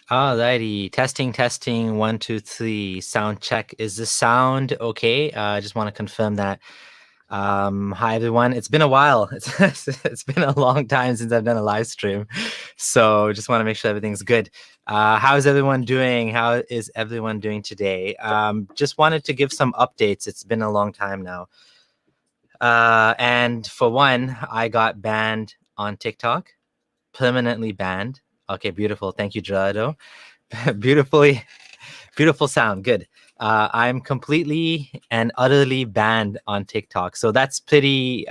Alrighty, testing, 1, 2, 3, sound check. Is the sound okay? I just want to confirm that. Hi everyone. It's been a while. It's been a long time since I've done a live stream, so just want to make sure everything's good. How's everyone doing? How is everyone doing today? Just wanted to give some updates. It's been a long time now. And for one, I got banned on TikTok, permanently banned. Okay, beautiful. Thank you, Gerardo. Beautiful sound. Good. I'm completely and utterly banned on TikTok, so that's pretty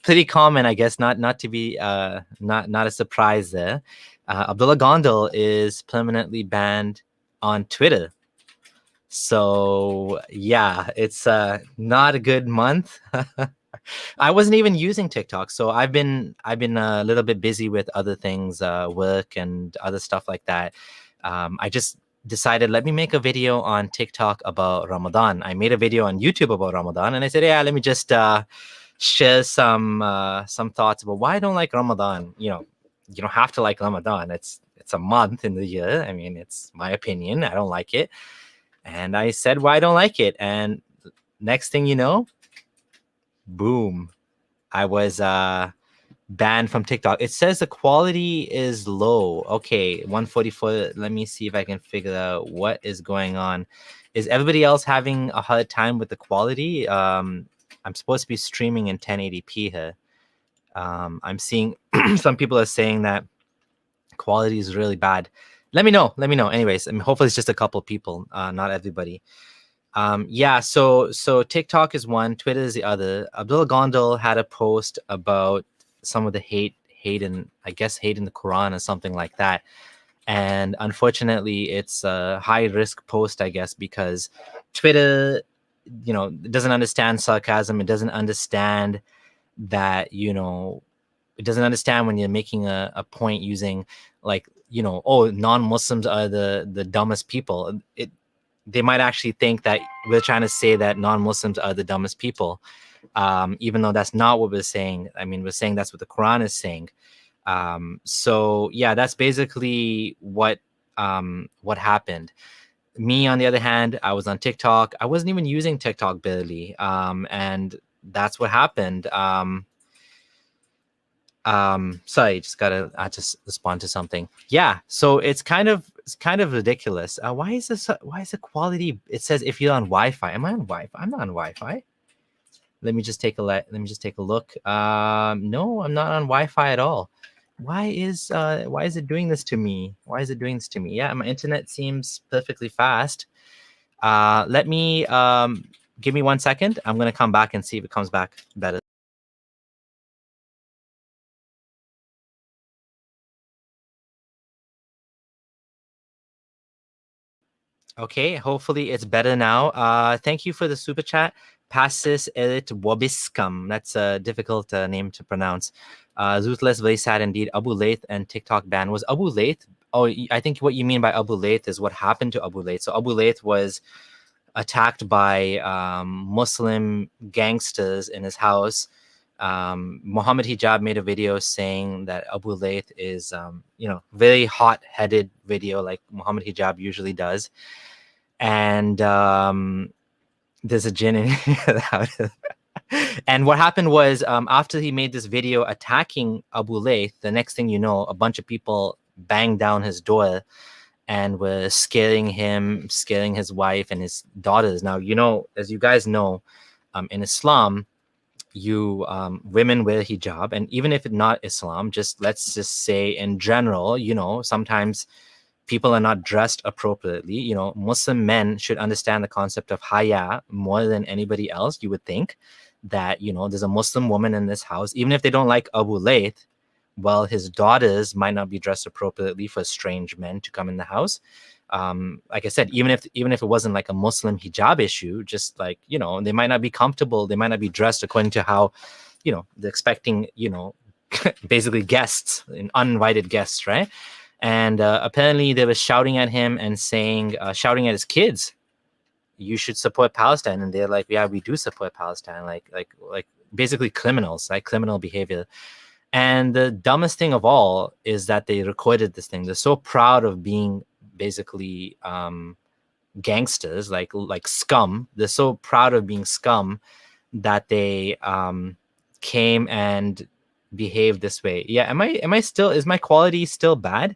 pretty common, I guess. Not to be not a surprise there. Abdullah Gondal is permanently banned on Twitter. So yeah, it's not a good month. I wasn't even using TikTok, so I've been a little bit busy with other things, work and other stuff like that. I just decided, let me make a video on TikTok about Ramadan. I made a video on YouTube about Ramadan, and I said, yeah, let me just share some thoughts about why I don't like Ramadan. You don't have to like Ramadan. It's a month in the year. I mean, it's my opinion. I don't like it, and I said why I don't like it. And next thing you know, boom, I was banned from TikTok. It says the quality is low. Okay, 144. Let me see if I can figure out what is going on. Is everybody else having a hard time with the quality? I'm supposed to be streaming in 1080p here. I'm seeing some people are saying that quality is really bad. Let me know. Anyways, I mean, hopefully it's just a couple people, not everybody. Yeah, so TikTok is one, Twitter is the other. Abdullah Gondal had a post about some of the hate in, I guess, hate in the Quran or something like that. And unfortunately, it's a high risk post, I guess, because Twitter, it doesn't understand sarcasm. It doesn't understand that, it doesn't understand when you're making a point using like, oh, non-Muslims are the dumbest people. They might actually think that we're trying to say that non-Muslims are the dumbest people, even though that's not what we're saying. I mean, we're saying that's what the Quran is saying. So yeah, that's basically what happened. Me, on the other hand, I was on TikTok. I wasn't even using TikTok barely, and that's what happened. Sorry, I just respond to something. Yeah, so it's kind of ridiculous. Why is the quality? It says if you're on Wi-Fi. Am I on Wi-Fi? I'm not on Wi-Fi. Let me just take a look. No, I'm not on Wi-Fi at all. Why is it doing this to me? Yeah, my internet seems perfectly fast. Let me give me 1 second. I'm gonna come back and see if it comes back better. Okay, hopefully it's better now. Thank you for the super chat. Passis Erit Wobiscum. That's a difficult name to pronounce. Ruthless, very sad indeed. Abu Leith and TikTok ban. Was Abu Leith? Oh, I think what you mean by Abu Leith is what happened to Abu Leith. So Abu Leith was attacked by Muslim gangsters in his house. Muhammad Hijab made a video saying that Abu Leith is, very hot-headed video like Muhammad Hijab usually does. And there's a jinn in here. And what happened was, after he made this video attacking Abu Leith, the next thing you know, a bunch of people banged down his door and were scaring him, scaring his wife and his daughters. Now, as you guys know, in Islam, women wear hijab, and even if it's not Islam, let's just say in general, sometimes people are not dressed appropriately. Muslim men should understand the concept of haya more than anybody else. You would think that, there's a Muslim woman in this house, even if they don't like Abu Leith, well, his daughters might not be dressed appropriately for strange men to come in the house. Like I said, even if it wasn't like a Muslim hijab issue, just like, they might not be comfortable, they might not be dressed according to how, they're expecting, basically guests, uninvited guests, right? And apparently they were shouting at him and saying, shouting at his kids, you should support Palestine. And they're like, yeah, we do support Palestine. Like basically criminals, like criminal behavior. And the dumbest thing of all is that they recorded this thing. They're so proud of being basically gangsters, like scum. They're so proud of being scum that they came and behaved this way. Yeah, is my quality still bad?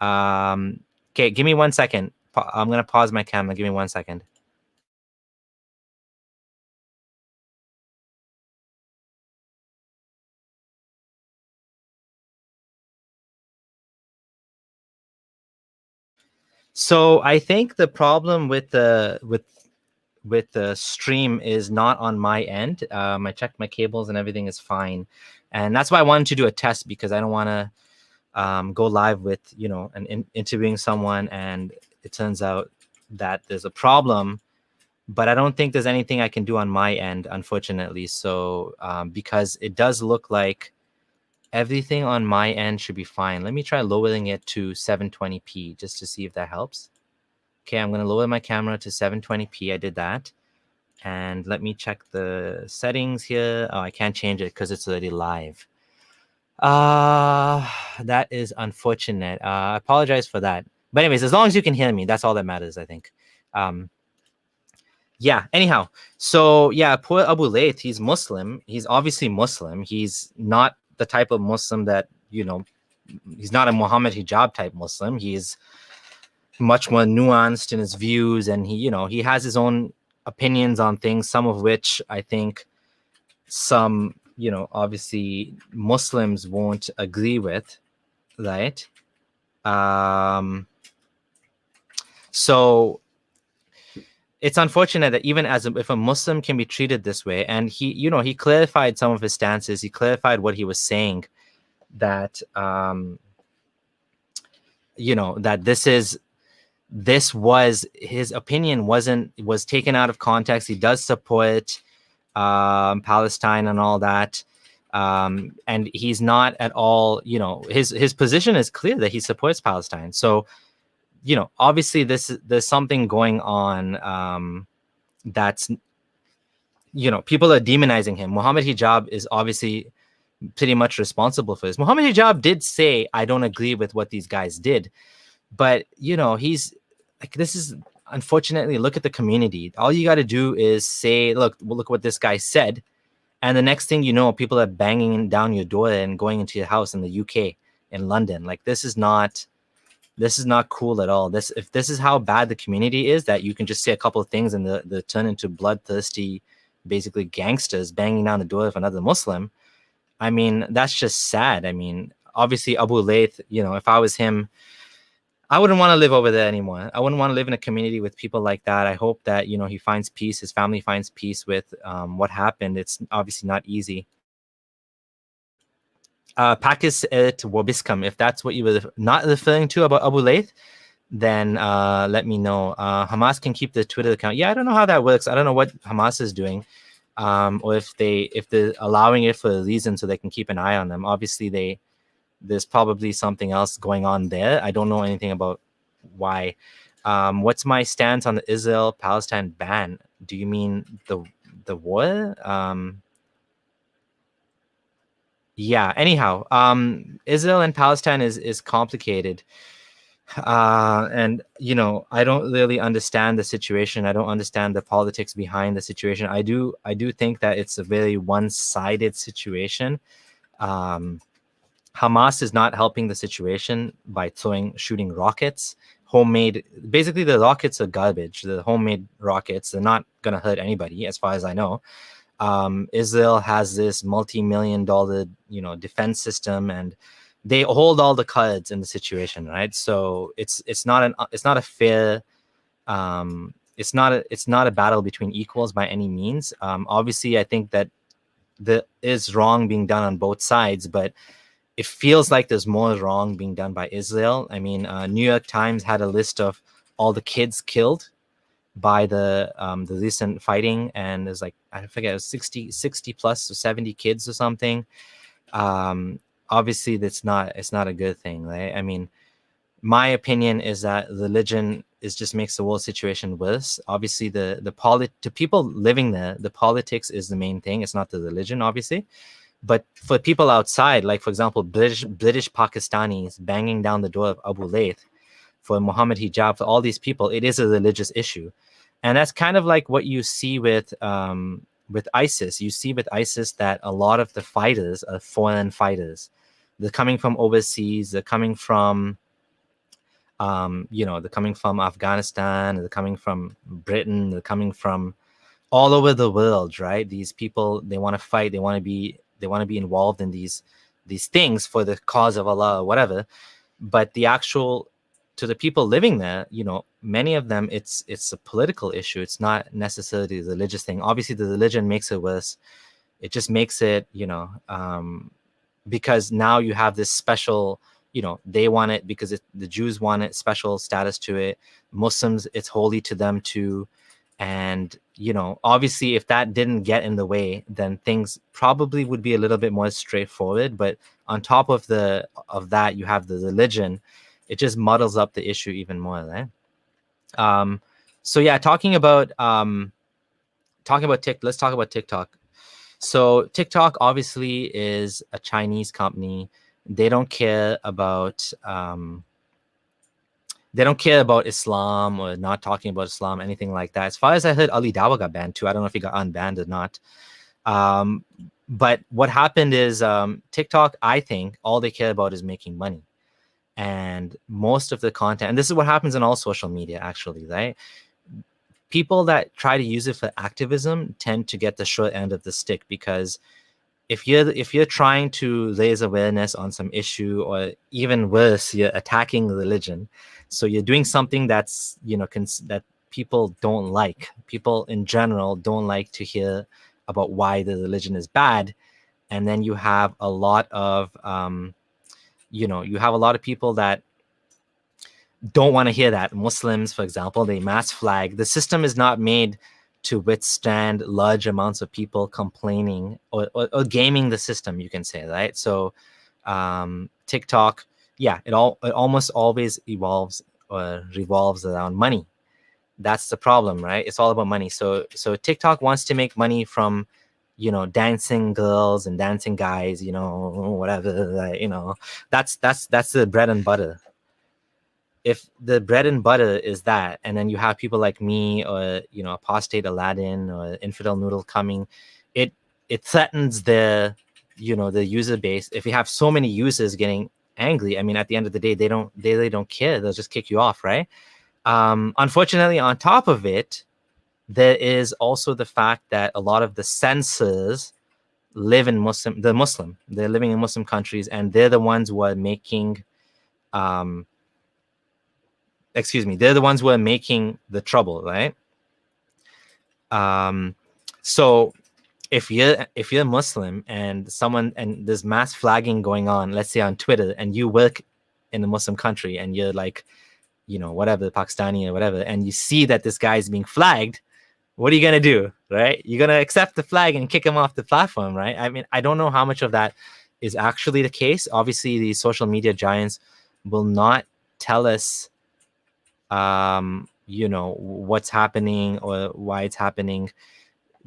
Okay, give me 1 second. I'm gonna pause my camera. Give me 1 second. So I think the problem with the stream is not on my end. I checked my cables and everything is fine, and that's why I wanted to do a test, because I don't want to go live with interviewing someone and it turns out that there's a problem. But I don't think there's anything I can do on my end, unfortunately. So because it does look like everything on my end should be fine. Let me try lowering it to 720p just to see if that helps. Okay, I'm going to lower my camera to 720p. I did that. And let me check the settings here. Oh, I can't change it because it's already live. That is unfortunate. I apologize for that. But anyways, as long as you can hear me, that's all that matters, I think. Yeah, anyhow. So yeah, poor Abu Leith, he's Muslim. He's obviously Muslim. He's not the type of Muslim that, he's not a Muhammad Hijab type Muslim. He's much more nuanced in his views, and he has his own opinions on things, some of which I think some, obviously Muslims won't agree with, right? So it's unfortunate that even if a Muslim can be treated this way, and he clarified some of his stances, he clarified what he was saying, that that this was his opinion was taken out of context. He does support Palestine and all that, and he's not at all, his position is clear that he supports Palestine. So obviously there's something going on, that's people are demonizing him. Muhammad Hijab is obviously pretty much responsible for this. Muhammad Hijab did say, I don't agree with what these guys did, but he's like, this is unfortunately, look at the community. All you got to do is say, look what this guy said, and the next thing you know, people are banging down your door and going into your house in the UK, in London. Like, this is not cool at all. If this is how bad the community is, that you can just say a couple of things and they turn into bloodthirsty, basically gangsters banging down the door of another Muslim. I mean, that's just sad. I mean, obviously Abu Leith, if I was him, I wouldn't want to live over there anymore. I wouldn't want to live in a community with people like that. I hope that, he finds peace, his family finds peace with what happened. It's obviously not easy. Pakis et Wabiscum, if that's what you were not referring to about Abu Leith, then let me know. Hamas can keep the Twitter account. Yeah, I don't know how that works. I don't know what Hamas is doing, or if they're allowing it for a reason so they can keep an eye on them. Obviously, there's probably something else going on there. I don't know anything about why. What's my stance on the Israel-Palestine ban? Do you mean the war? Yeah, anyhow, Israel and Palestine is complicated. And I don't really understand the situation. I don't understand the politics behind the situation. I do think that it's a very one-sided situation. Hamas is not helping the situation by shooting rockets, basically the rockets are garbage. The homemade rockets, they're not gonna hurt anybody as far as I know. Israel has this multi-million-dollar, defense system, and they hold all the cards in the situation, right? So it's not a fair, it's not a battle between equals by any means. Obviously, I think that there is wrong being done on both sides, but it feels like there's more wrong being done by Israel. I mean, New York Times had a list of all the kids killed by the recent fighting, and there's like, I forget, it was 60 plus or 70 kids or something. Obviously it's not a good thing, right? I mean, my opinion is that religion just makes the world situation worse. Obviously to people living there, the politics is the main thing. It's not the religion, obviously. But for people outside, like for example, British Pakistanis banging down the door of Abu Leith, for Muhammad Hijab, for all these people, it is a religious issue. And that's kind of like what you see with ISIS. You see with ISIS that a lot of the fighters are foreign fighters. They're coming from overseas. They're coming from, they're coming from Afghanistan. They're coming from Britain. They're coming from all over the world, right? These people, they want to fight. They want to be involved in these things for the cause of Allah or whatever. But the actual, to the people living there, many of them, it's a political issue. It's not necessarily a religious thing. Obviously, the religion makes it worse. It just makes it, because now you have this special, they want it because the Jews want it, special status to it. Muslims, it's holy to them too. And, obviously, if that didn't get in the way, then things probably would be a little bit more straightforward. But on top of that, you have the religion. It just muddles up the issue even more, right? So yeah, talking about let's talk about TikTok. So TikTok obviously is a Chinese company. They don't care about Islam or not talking about Islam, anything like that. As far as I heard, Ali Dawah got banned too. I don't know if he got unbanned or not. But what happened is TikTok, I think, all they care about is making money. And most of the content, and this is what happens in all social media, actually, right? People that try to use it for activism tend to get the short end of the stick, because if you're trying to raise awareness on some issue, or even worse, you're attacking religion, so you're doing something that's that people don't like. People in general don't like to hear about why the religion is bad, and then you have a lot of people that don't want to hear that. Muslims, for example, they mass flag. The system is not made to withstand large amounts of people complaining or gaming the system, you can say, right? So TikTok, yeah, it almost always evolves or revolves around money. That's the problem, right? It's all about money. So TikTok wants to make money from dancing girls and dancing guys, whatever, that's the bread and butter. If the bread and butter is that, and then you have people like me, or apostate Aladdin or infidel noodle coming, it threatens the user base. If you have so many users getting angry, I mean, at the end of the day, they don't care. They'll just kick you off, right? Unfortunately, on top of it, there is also the fact that a lot of the censors live in they're living in Muslim countries, and they're the ones who are making they're the ones who are making the trouble, right? So if you're Muslim and there's mass flagging going on, let's say on Twitter, and you work in a Muslim country, and you're like, whatever, Pakistani or whatever, and you see that this guy is being flagged, what are you gonna do, right? You're gonna accept the flag and kick him off the platform, right? I mean, I don't know how much of that is actually the case. Obviously, the social media giants will not tell us what's happening or why it's happening.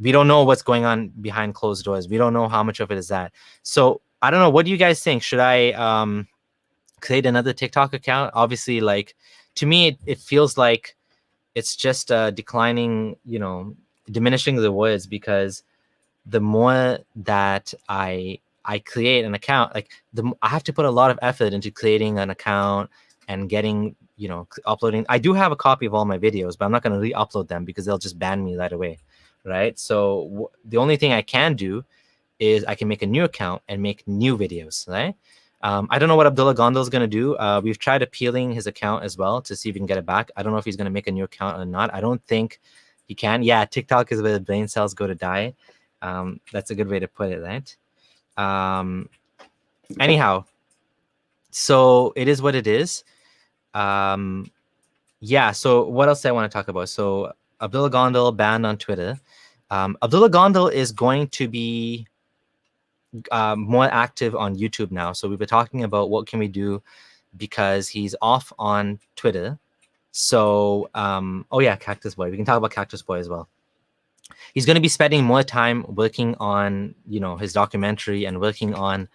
We don't know what's going on behind closed doors. We don't know how much of it is that. So I don't know. What do you guys think? Should I create another TikTok account? Obviously, like, to me, it feels like it's just declining, diminishing the words, because the more that I create an account, like I have to put a lot of effort into creating an account and getting, uploading. I do have a copy of all my videos, but I'm not going to re-upload them because they'll just ban me right away, right? So the only thing I can do is I can make a new account and make new videos, right? I don't know what Abdullah Gondal is going to do. We've tried appealing his account as well to see if we can get it back. I don't know if he's going to make a new account or not. I don't think he can. Yeah, TikTok is where the brain cells go to die. That's a good way to put it, right? Anyhow, so it is what it is. Yeah, so what else do I want to talk about? So Abdullah Gondal banned on Twitter. Abdullah Gondal is going to be more active on YouTube now. So we've been talking about what can we do, because he's off on Twitter. So oh yeah, Cactus Boy. We can talk about Cactus Boy as well. he's going to be spending more time working on, you know, his documentary and working on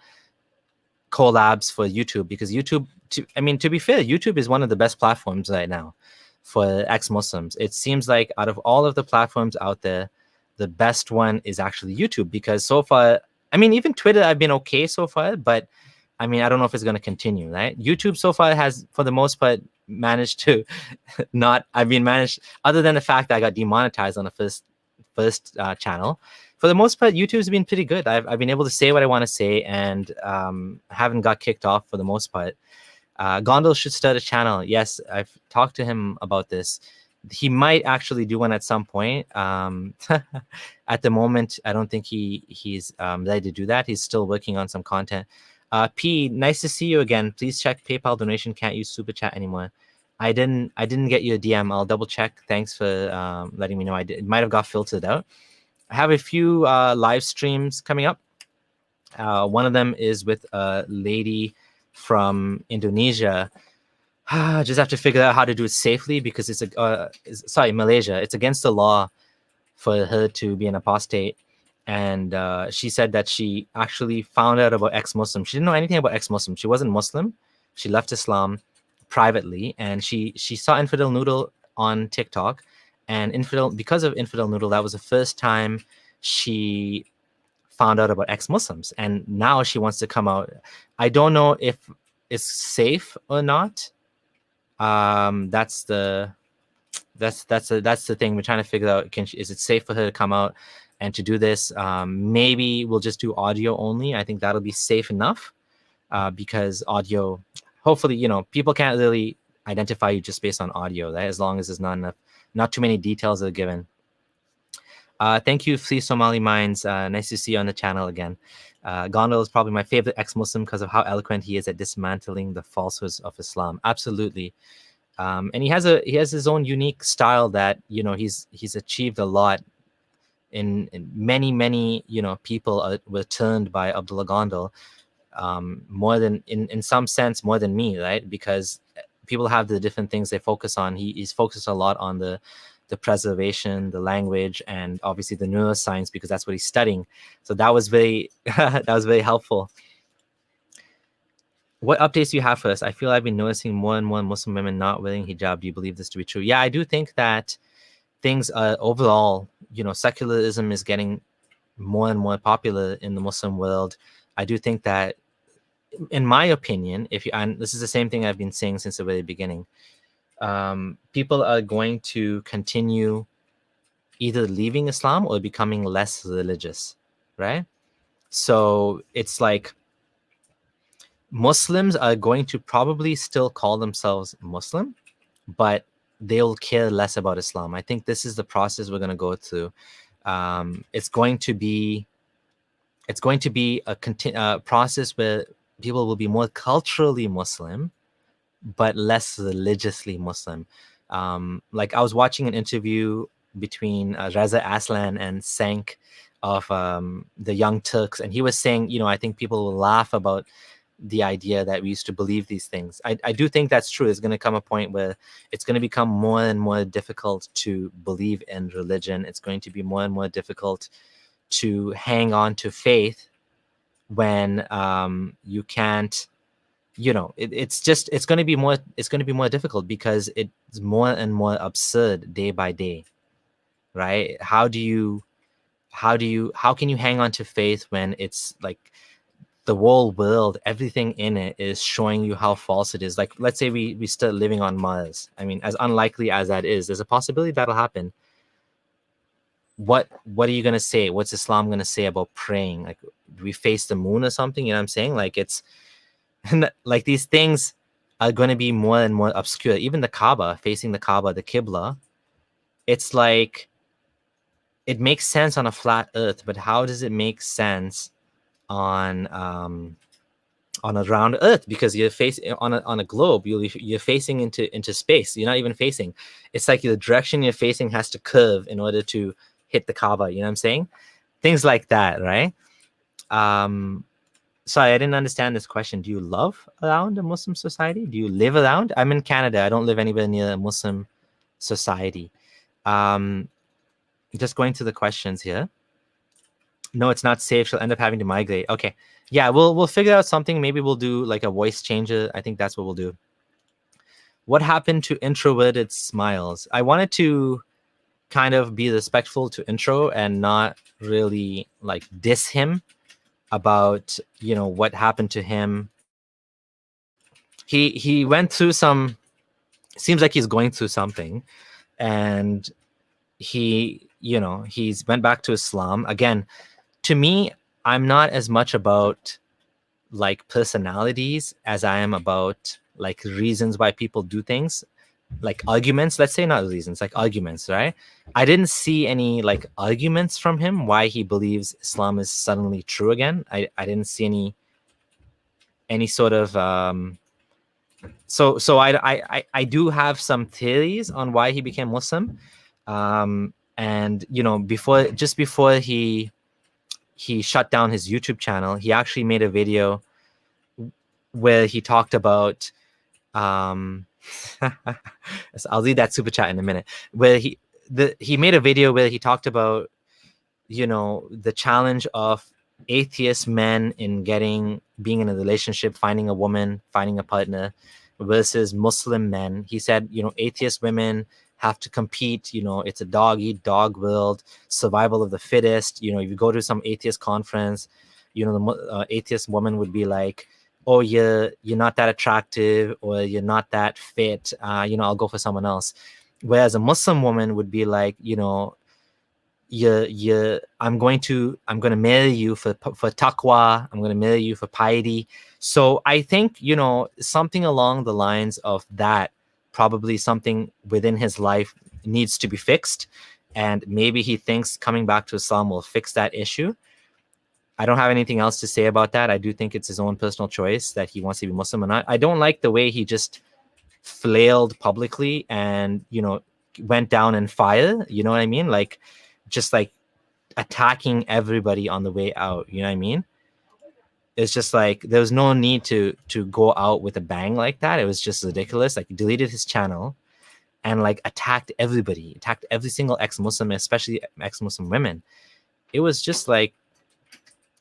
collabs for YouTube, because YouTube, I mean, to be fair, YouTube is one of the best platforms right now for ex-Muslims. It seems like out of all of the platforms out there, the best one is actually YouTube, because so far, I mean, even Twitter, I've been okay so far, but I mean, I don't know if it's going to continue, right? YouTube so far has, for the most part, managed to not, I've been managed, other than the fact that I got demonetized on the first channel. For the most part, YouTube's been pretty good. I've been able to say what I want to say, and haven't got kicked off for the most part. Gondal should start a channel. Yes, I've talked to him about this. He might actually do one at some point. At the moment, I don't think he's ready to do that. He's still working on some content. P, nice to see you again. Please check PayPal donation. Can't use super chat anymore. I didn't get your DM. I'll double check. Thanks for letting me know. It might have got filtered out. I have a few live streams coming up. One of them is with a lady from Indonesia. Just have to figure out how to do it safely, because it's Malaysia. It's against the law for her to be an apostate. And she said that she actually found out about ex-Muslim. She didn't know anything about ex-Muslim. She wasn't Muslim. She left Islam privately, and she saw Infidel Noodle on TikTok, and because of Infidel Noodle, that was the first time she found out about ex-Muslims, and now she wants to come out. I don't know if it's safe or not. That's the thing we're trying to figure out. Is it safe for her to come out and to do this? Maybe we'll just do audio only. I think that'll be safe enough, because audio, hopefully, you know, people can't really identify you just based on audio, right? As long as there's not too many details that are given. Thank you, Free Somali Minds. Nice to see you on the channel again. Gondal is probably my favorite ex-Muslim because of how eloquent he is at dismantling the falsehoods of Islam. Absolutely. And he has his own unique style that, you know, he's achieved a lot. In many, you know, people were turned by Abdullah Gondal, more than, in some sense, more than me, right? Because people have the different things they focus on. He's focused a lot on the preservation, the language, and obviously the neuroscience, because that's what he's studying. So that was very that was very helpful. What updates do you have for us? I feel I've been noticing more and more Muslim women not wearing hijab. Do you believe this to be true? Yeah, I do think that things overall, you know, secularism is getting more and more popular in the Muslim world. I do think that, in my opinion, and this is the same thing I've been saying since the very beginning, people are going to continue either leaving Islam or becoming less religious, right? So it's like Muslims are going to probably still call themselves Muslim, but they'll care less about Islam. I think this is the process we're going to go through. It's going to be a process where people will be more culturally Muslim, but less religiously Muslim. Like I was watching an interview between Reza Aslan and Sank of the Young Turks, and he was saying, you know, I think people will laugh about the idea that we used to believe these things. I do think that's true. There's going to come a point where it's going to become more and more difficult to believe in religion. It's going to be more and more difficult to hang on to faith when you can't, you know, it's going to be more difficult because it's more and more absurd day by day, right? How can you hang on to faith when it's like the whole world, everything in it is showing you how false it is? Like, let's say we start living on Mars. I mean, as unlikely as that is, there's a possibility that'll happen. What are you going to say? What's Islam going to say about praying? Like, do we face the moon or something? You know what I'm saying? Like, it's like these things are going to be more and more obscure. Even the Kaaba, facing the Kaaba, the Qibla, it's like, it makes sense on a flat earth, but how does it make sense on a round earth? Because you're facing on a globe, you're facing into space. You're not even facing. It's like the direction you're facing has to curve in order to hit the Kaaba. You know what I'm saying? Things like that, right? Sorry, I didn't understand this question. Do you love around a Muslim society? Do you live around? I'm in Canada. I don't live anywhere near a Muslim society. Just going to the questions here. No, it's not safe. She'll end up having to migrate. Okay. Yeah, we'll figure out something. Maybe we'll do like a voice changer. I think that's what we'll do. What happened to introverted smiles? I wanted to kind of be respectful to intro and not really like diss him about, you know, what happened to him. He went through some, seems like he's going through something, and he, you know, he's went back to Islam again. To me, I'm not as much about like personalities as I am about like reasons why people do things, like arguments. Let's say not reasons, like arguments, right? I didn't see any like arguments from him why he believes Islam is suddenly true again. I didn't see any sort of so I do have some theories on why he became Muslim. And you know, before he shut down his YouTube channel, he actually made a video where he talked about I'll read that super chat in a minute, where he made a video where he talked about, you know, the challenge of atheist men in being in a relationship, finding a woman, finding a partner, versus Muslim men. He said, you know, atheist women have to compete, you know, it's a dog eat dog world, survival of the fittest. You know, if you go to some atheist conference, you know, the atheist woman would be like, oh, you're not that attractive, or you're not that fit, you know, I'll go for someone else. Whereas a Muslim woman would be like, you know, I'm going to marry you for taqwa, I'm going to marry you for piety. So I think, you know, something along the lines of that, probably something within his life needs to be fixed, and maybe he thinks coming back to Islam will fix that issue. I don't have anything else to say about that. I do think it's his own personal choice that he wants to be Muslim or not. I don't like the way he just flailed publicly and, you know, went down in fire. You know what I mean? Like, just like attacking everybody on the way out. You know what I mean? It's just like, there was no need to go out with a bang like that. It was just ridiculous. Like, he deleted his channel and like attacked everybody, attacked every single ex-Muslim, especially ex-Muslim women. It was just like,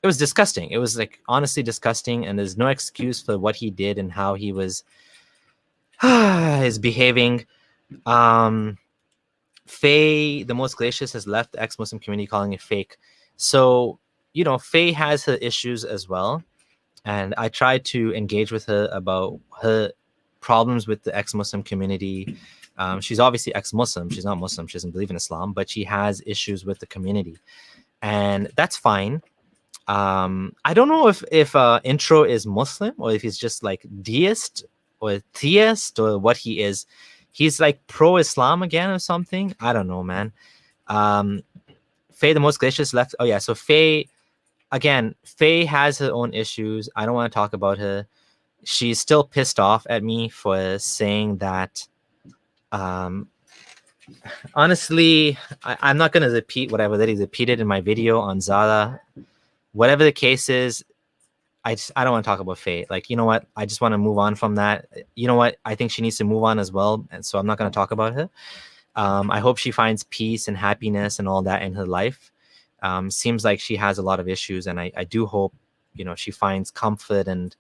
it was disgusting. It was like honestly disgusting, and there's no excuse for what he did and how he was is behaving. Faye, the most gracious, has left the ex-Muslim community, calling it fake. So, you know, Faye has her issues as well, and I tried to engage with her about her problems with the ex-Muslim community. She's obviously ex-Muslim. She's not Muslim. She doesn't believe in Islam, but she has issues with the community, and that's fine. I don't know if Intro is Muslim, or if he's just like deist or theist, or what he is. He's like pro-Islam again or something. I don't know, man. Faye, the most gracious, left. Oh yeah, so Faye, again, Faye has her own issues. I don't want to talk about her. She's still pissed off at me for saying that. Honestly, I'm not going to repeat what I've already repeated in my video on Zara. Whatever the case is, I don't want to talk about Faye. Like, you know what? I just want to move on from that. You know what? I think she needs to move on as well. And so I'm not going to talk about her. I hope she finds peace and happiness and all that in her life. Seems like she has a lot of issues. And I do hope, you know, she finds comfort. And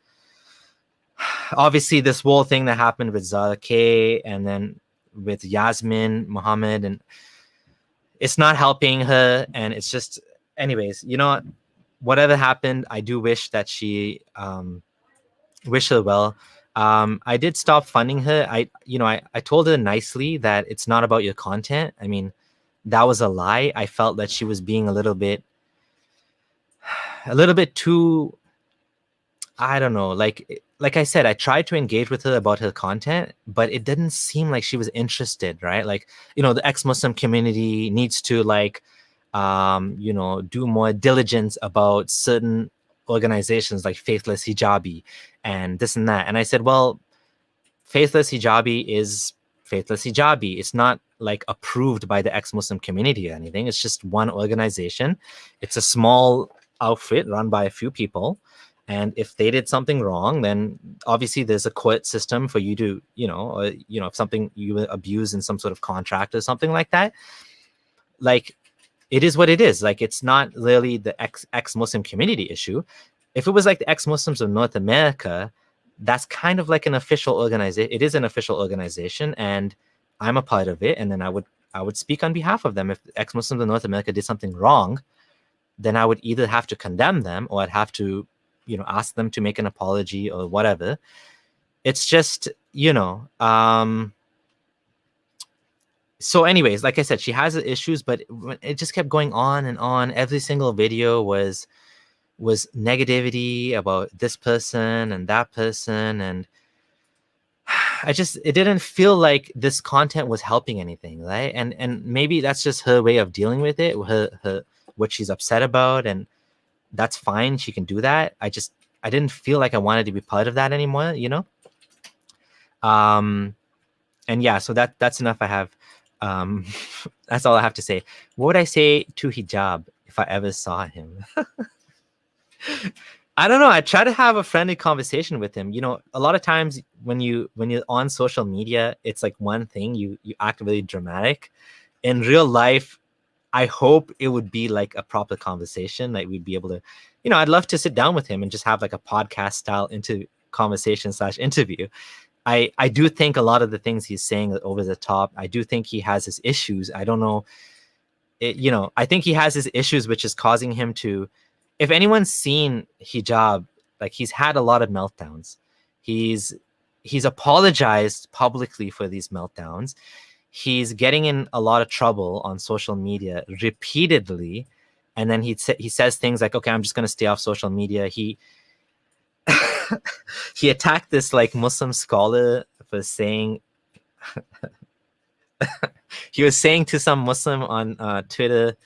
obviously this whole thing that happened with Zara K and then with Yasmin Muhammad, and it's not helping her. And it's just, anyways, you know what? Whatever happened, I do wish that she wish her well. I did stop funding her. I told her nicely that it's not about your content. I mean, that was a lie. I felt that she was being a little bit too, I don't know, like I said, I tried to engage with her about her content, but it didn't seem like she was interested, right? Like, you know, the ex-Muslim community needs to like you know, do more diligence about certain organizations like Faithless Hijabi and this and that. And I said, well, Faithless Hijabi is Faithless Hijabi. It's not like approved by the ex-Muslim community or anything. It's just one organization. It's a small outfit run by a few people. And if they did something wrong, then obviously there's a court system for you to, you know, if something you abuse in some sort of contract or something like that. Like, it is what it is. Like, it's not really the ex-Muslim community issue. If it was like the ex-Muslims of North America, that's kind of like an official organization. It is an official organization, and I'm a part of it. And then I would speak on behalf of them. If ex-Muslims of North America did something wrong, then I would either have to condemn them, or I'd have to, ask them to make an apology or whatever. It's just, so anyways, like I said, she has the issues, but it just kept going on and on. Every single video was negativity about this person and that person, and it didn't feel like this content was helping anything, right? And maybe that's just her way of dealing with it, her what she's upset about, and that's fine. She can do that. I didn't feel like I wanted to be part of that anymore, and yeah, so that's enough. I have that's all I have to say. What would I say to Hijab if I ever saw him? I don't know. I try to have a friendly conversation with him. A lot of times when you're on social media, it's like one thing, you act really dramatic. In real life, I hope it would be like a proper conversation. Like, we'd be able to, I'd love to sit down with him and just have like a podcast style conversation/interview. I do think a lot of the things he's saying are over the top. I do think he has his issues. I don't know. I think he has his issues, which is causing him to, if anyone's seen Hijab, like, he's had a lot of meltdowns. He's apologized publicly for these meltdowns. He's getting in a lot of trouble on social media repeatedly. And then he says things like, okay, I'm just going to stay off social media. He attacked this like Muslim scholar for saying, he was saying to some Muslim on Twitter,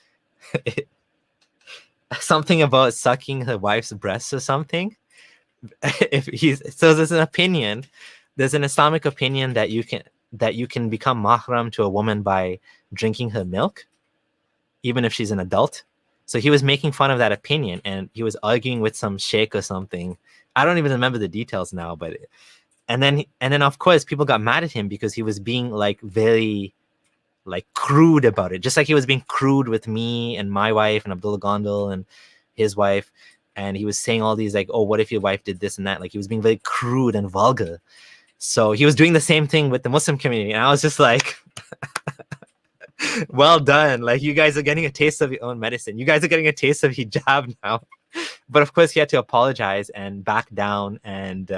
something about sucking her wife's breasts or something. So there's an opinion, there's an Islamic opinion that you can become mahram to a woman by drinking her milk, even if she's an adult. So he was making fun of that opinion, and he was arguing with some sheikh or something. I don't even remember the details now, but and then of course people got mad at him because he was being like very like crude about it, just like he was being crude with me and my wife and Abdullah Gondal and his wife. And he was saying all these like, oh, what if your wife did this and that? Like, he was being very crude and vulgar. So he was doing the same thing with the Muslim community. And I was just like, well done. Like, you guys are getting a taste of your own medicine. You guys are getting a taste of hijab now. But of course he had to apologize and back down and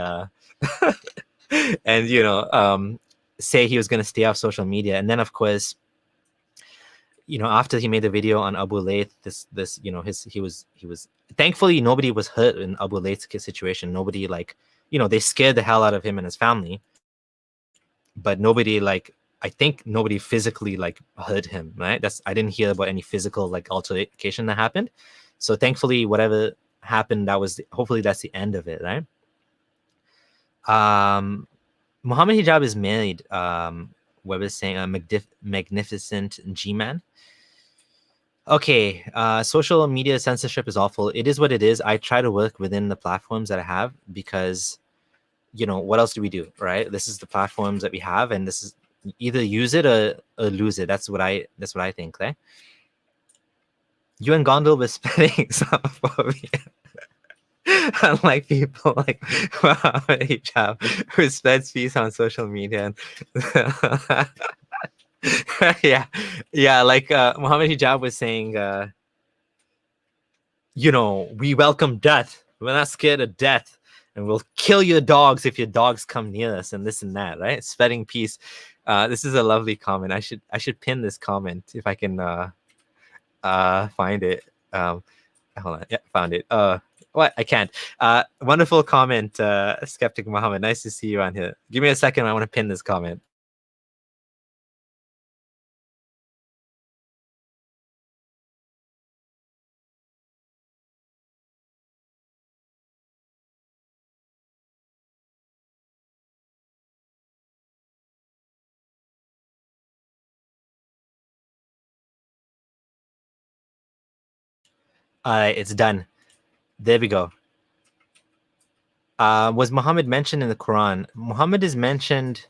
and say he was going to stay off social media. And then of course, after he made the video on Abu Leith, he was thankfully nobody was hurt in Abu Leith's situation. Nobody they scared the hell out of him and his family, but nobody I think nobody physically hurt him, right? I didn't hear about any physical altercation that happened. So thankfully, whatever happened, hopefully that's the end of it, right? Muhammad Hijab is married. Weber's saying a magnificent G-man. Okay, social media censorship is awful. It is what it is. I try to work within the platforms that I have because, what else do we do, right? This is the platforms that we have, and this is either use it or lose it. That's what I think, right? You and Gondal were spreading Islamophobia. Unlike people like Muhammad Hijab, who spreads peace on social media. yeah. Muhammad Hijab was saying, we welcome death. We're not scared of death, and we'll kill your dogs if your dogs come near us, and this and that, right? Spreading peace. This is a lovely comment. I should pin this comment if I can find it. Hold on. Yeah, found it. What? I can't. Wonderful comment, Skeptic Muhammad. Nice to see you on here. Give me a second. I want to pin this comment. It's done. There we go. Was Muhammad mentioned in the Quran? Muhammad is mentioned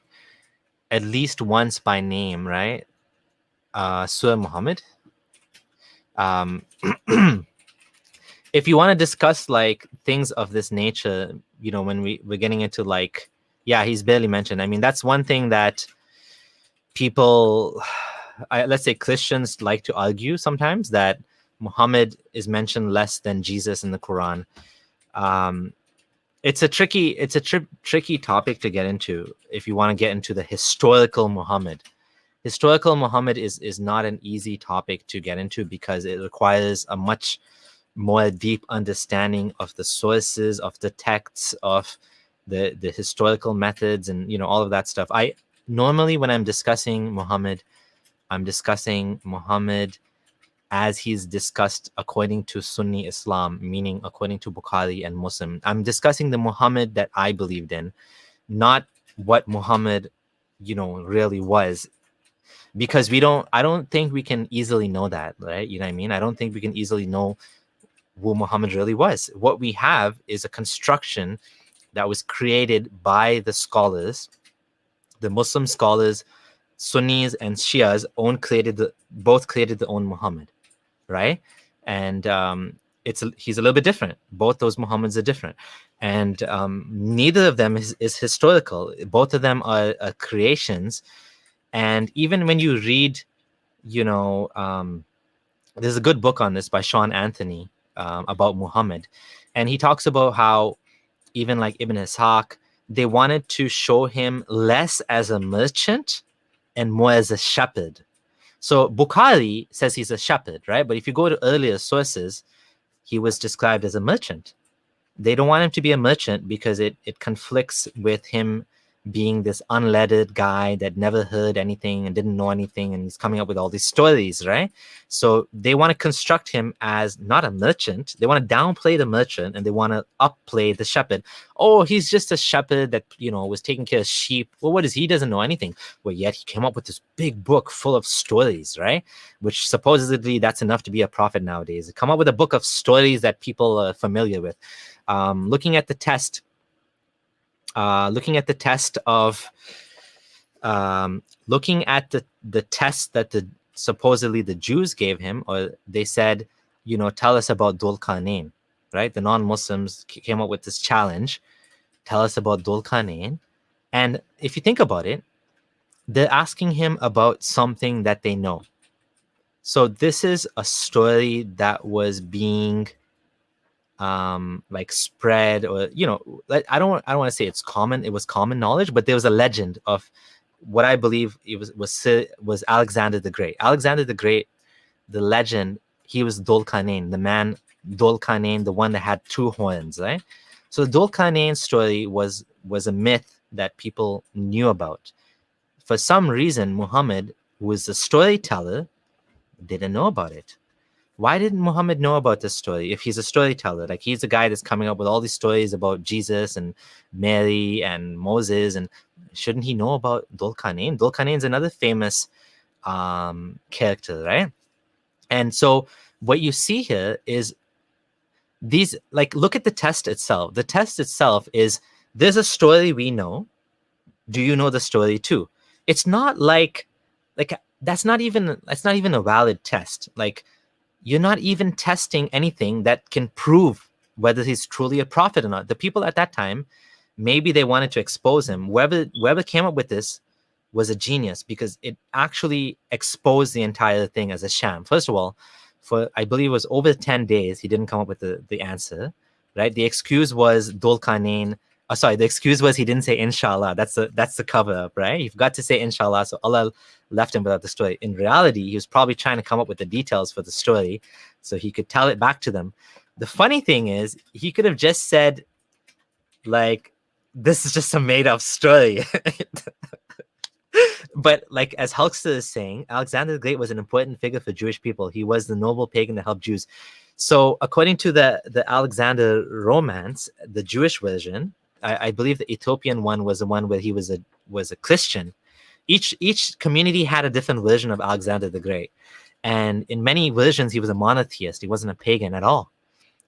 at least once by name, right? Surah Muhammad. Um, if you want to discuss like things of this nature, when we're getting into like, yeah, he's barely mentioned. I mean, that's one thing that people, let's say Christians, like to argue sometimes, that Muhammad is mentioned less than Jesus in the Quran. It's a tricky topic to get into if you want to get into the historical Muhammad. Historical Muhammad is not an easy topic to get into because it requires a much more deep understanding of the sources, of the texts, of the historical methods, and all of that stuff. I normally, when I'm discussing Muhammad, I'm discussing Muhammad as he's discussed according to Sunni Islam, meaning according to Bukhari and Muslim. I'm discussing the Muhammad that I believed in, not what Muhammad, really was. Because I don't think we can easily know that, right? You know what I mean? I don't think we can easily know who Muhammad really was. What we have is a construction that was created by the scholars, the Muslim scholars, Sunnis and Shias, both created their own Muhammad, right? And he's a little bit different. Both those Muhammads are different, and neither of them is historical. Both of them are creations. And even when you read, there's a good book on this by Sean Anthony about Muhammad, and he talks about how even like Ibn Ishaq, they wanted to show him less as a merchant and more as a shepherd. So Bukhari says he's a shepherd, right? But if you go to earlier sources, he was described as a merchant. They don't want him to be a merchant because it conflicts with him being this unlettered guy that never heard anything and didn't know anything, and he's coming up with all these stories, right? So they want to construct him as not a merchant. They want to downplay the merchant and they want to upplay the shepherd. Oh, he's just a shepherd that was taking care of sheep. Well, what is he? Doesn't know anything. Well, yet he came up with this big book full of stories, right? Which supposedly that's enough to be a prophet nowadays. Come up with a book of stories that people are familiar with. Looking at the test of looking at the test that supposedly the Jews gave him, or they said, tell us about Dhul Qarnayn, right? The non-Muslims came up with this challenge, tell us about Dhul Qarnayn. And if you think about it, they're asking him about something that they know. So this is a story that was being like spread, or I don't want to say it's common. It was common knowledge, but there was a legend of what I believe it was Alexander the Great. Alexander the Great, the legend, he was Dhul Qarnayn, the man Dhul Qarnayn, the one that had two horns, right? So the Dhul Qarnayn story was a myth that people knew about. For some reason, Muhammad, who was a storyteller, didn't know about it. Why didn't Muhammad know about this story if he's a storyteller? Like, he's the guy that's coming up with all these stories about Jesus and Mary and Moses, and shouldn't he know about Dhul Qarnayn? Dhul Qarnayn is another famous character, right? And so what you see here is these, like, look at the test itself. The test itself is, there's a story we know. Do you know the story too? It's not like that's not even a valid test. Like, you're not even testing anything that can prove whether he's truly a prophet or not. The people at that time, maybe they wanted to expose him. Whoever came up with this was a genius, because it actually exposed the entire thing as a sham. First of all, for I believe it was over 10 days, he didn't come up with the answer, right? The excuse was Dhul Qarnayn. The excuse was he didn't say inshallah. That's the cover up, right? He forgot to say inshallah, so Allah left him without the story. In reality, he was probably trying to come up with the details for the story so he could tell it back to them. The funny thing is, he could have just said, like, this is just a made-up story. But like, as Hulkster is saying, Alexander the Great was an important figure for Jewish people. He was the noble pagan that helped Jews. So according to the Alexander romance, the Jewish version, I believe the Ethiopian one was the one where he was a Christian. Each community had a different version of Alexander the Great, and in many versions he was a monotheist. He wasn't a pagan at all,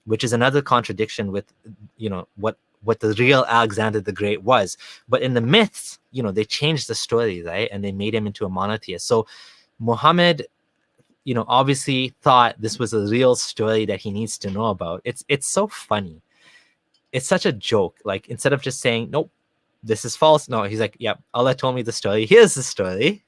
which is another contradiction with what the real Alexander the Great was. But in the myths, they changed the story, right, and they made him into a monotheist. So Muhammad, obviously thought this was a real story that he needs to know about. It's so funny. It's such a joke. Like, instead of just saying, nope, this is false. No, he's like, yep, Allah told me the story. Here's the story.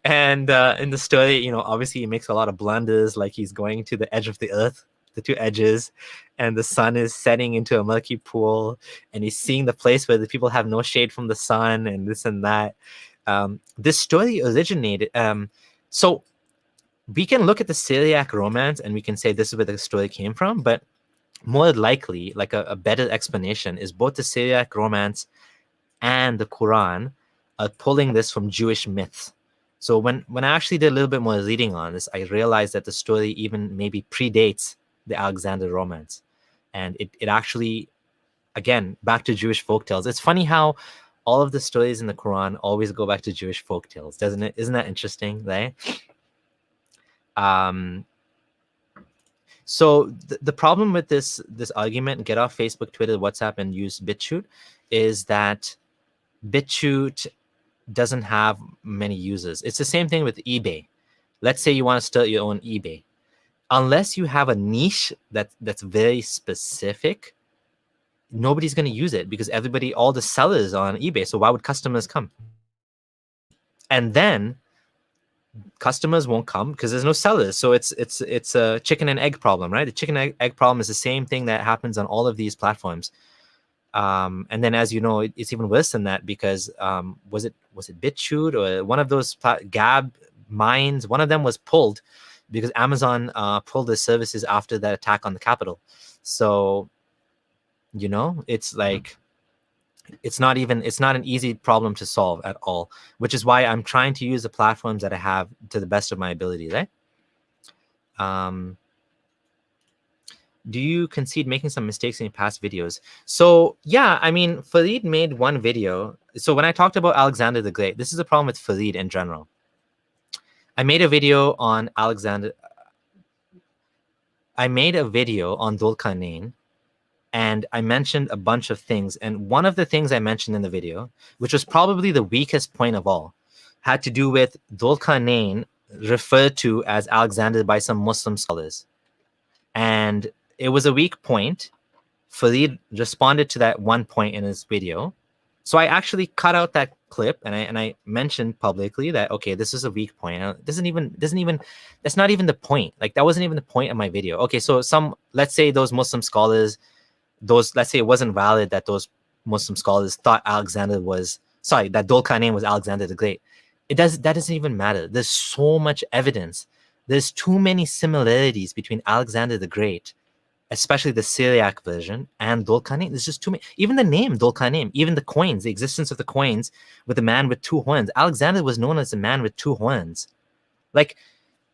And in the story, obviously he makes a lot of blunders. Like, he's going to the edge of the earth, the two edges, and the sun is setting into a murky pool, and he's seeing the place where the people have no shade from the sun, and this and that. This story originated. So we can look at the Syriac romance and we can say this is where the story came from, but more likely, like a better explanation is both the Syriac romance and the Quran are pulling this from Jewish myths. So when I actually did a little bit more reading on this, I realized that the story even maybe predates the Alexander romance. And it actually, again, back to Jewish folktales. It's funny how all of the stories in the Quran always go back to Jewish folktales, doesn't it? Isn't that interesting, right? So the problem with this argument, get off Facebook, Twitter, WhatsApp, and use BitChute, is that BitChute doesn't have many users. It's the same thing with eBay. Let's say you want to start your own eBay. Unless you have a niche that's very specific, nobody's going to use it, because all the sellers are on eBay. So why would customers come? And then customers won't come because there's no sellers. So it's a chicken and egg problem, right? The chicken and egg problem is the same thing that happens on all of these platforms. And then, as you know, it's even worse than that, because was it BitChute or one of those Gab mines? One of them was pulled because Amazon pulled the services after that attack on the Capitol. So, it's like, it's not an easy problem to solve at all, which is why I'm trying to use the platforms that I have to the best of my ability, right? Do you concede making some mistakes in your past videos? So yeah, I mean, Farid made one video. So when I talked about Alexander the Great, this is a problem with Farid in general. I made a video on Alexander. I made a video on Dhul Qarnayn, and I mentioned a bunch of things. And one of the things I mentioned in the video, which was probably the weakest point of all, had to do with Dhul Qarnayn referred to as Alexander by some Muslim scholars. And it was a weak point. Farid responded to that one point in his video. So I actually cut out that clip and I mentioned publicly that, okay, this is a weak point. That's not even the point. Like, that wasn't even the point of my video. Okay, so let's say those Muslim scholars, let's say it wasn't valid that those Muslim scholars thought that Dhul Qarnayn was Alexander the Great. That doesn't even matter. There's so much evidence. There's too many similarities between Alexander the Great, especially the Syriac version, and Dhul Qarnayn. There's just too many. Even the name Dhul Qarnayn, even the coins, the existence of the coins with the man with two horns. Alexander was known as the man with two horns. Like,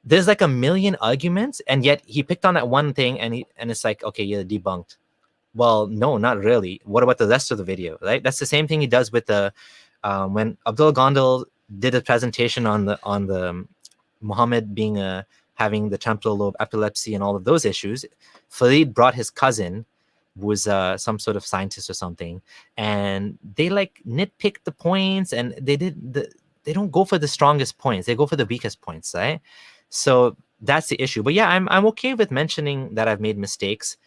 there's like a million arguments, and yet he picked on that one thing, and it's like, okay, you're debunked. Well, no, not really. What about the rest of the video, right? That's the same thing he does with the when Abdullah Gondal did a presentation on the Muhammad being having the temporal lobe epilepsy and all of those issues. Farid brought his cousin, who was some sort of scientist or something, and they like nitpick the points, and they don't go for the strongest points. They go for the weakest points, right? So that's the issue. But yeah, I'm okay with mentioning that I've made mistakes.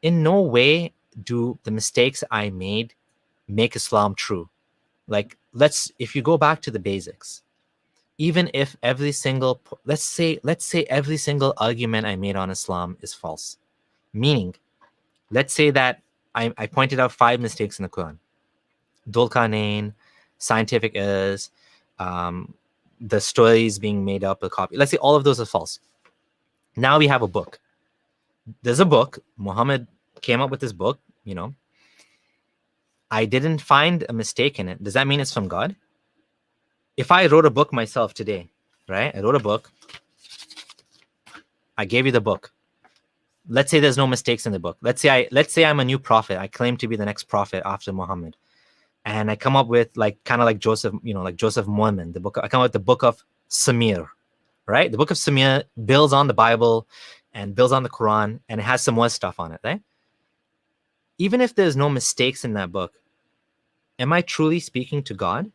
In no way do the mistakes I made make Islam true. Like, if you go back to the basics, even if every single, let's say every single argument I made on Islam is false, meaning, let's say that I pointed out 5 mistakes in the Quran: Dhul Qarnayn, scientific errors, the stories being made up or copied. Let's say all of those are false. Now we have a book. There's a book. Muhammad came up with this book. I didn't find a mistake in it. Does that mean it's from God? If I wrote a book myself today, right? I wrote a book. I gave you the book. Let's say there's no mistakes in the book. Let's say I'm a new prophet. I claim to be the next prophet after Muhammad, and I come up with kind of like Joseph, like Joseph Mormon. I come up with the book of Sameer, right? The book of Sameer builds on the Bible and builds on the Quran, and it has some more stuff on it, right? Even if there's no mistakes in that book, am I truly speaking to God?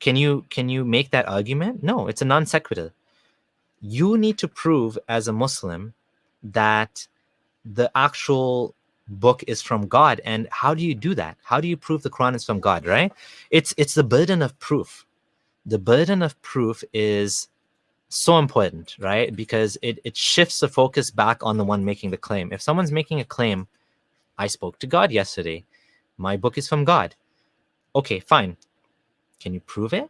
Can you make that argument? No, it's a non sequitur. You need to prove as a Muslim that the actual book is from God. And how do you do that? How do you prove the Quran is from God, right? It's the burden of proof. The burden of proof is so important, right? Because it shifts the focus back on the one making the claim. If someone's making a claim, I spoke to God yesterday, my book is from God. Okay, fine. Can you prove it?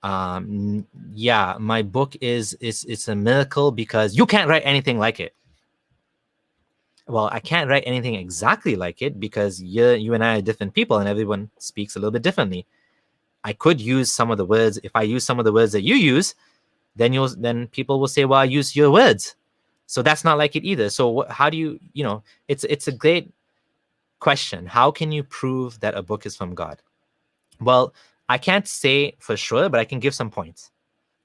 Yeah, my book is it's a miracle because you can't write anything like it. Well, I can't write anything exactly like it because you and I are different people and everyone speaks a little bit differently. I could use some of the words. If I use some of the words that you use, then people will say, well, I use your words. So that's not like it either. So how do you, it's a great question. How can you prove that a book is from God? Well, I can't say for sure, but I can give some points.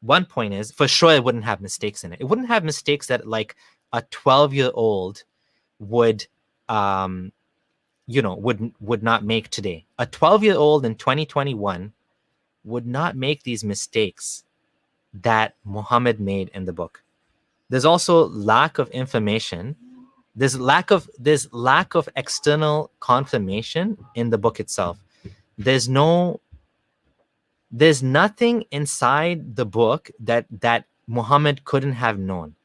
One point is, for sure, it wouldn't have mistakes in it. It wouldn't have mistakes that like a 12-year-old would would not make today. A 12-year-old in 2021 would not make these mistakes that Muhammad made in the book. There's also lack of information. There's lack of external confirmation in the book itself. There's nothing inside the book that Muhammad couldn't have known.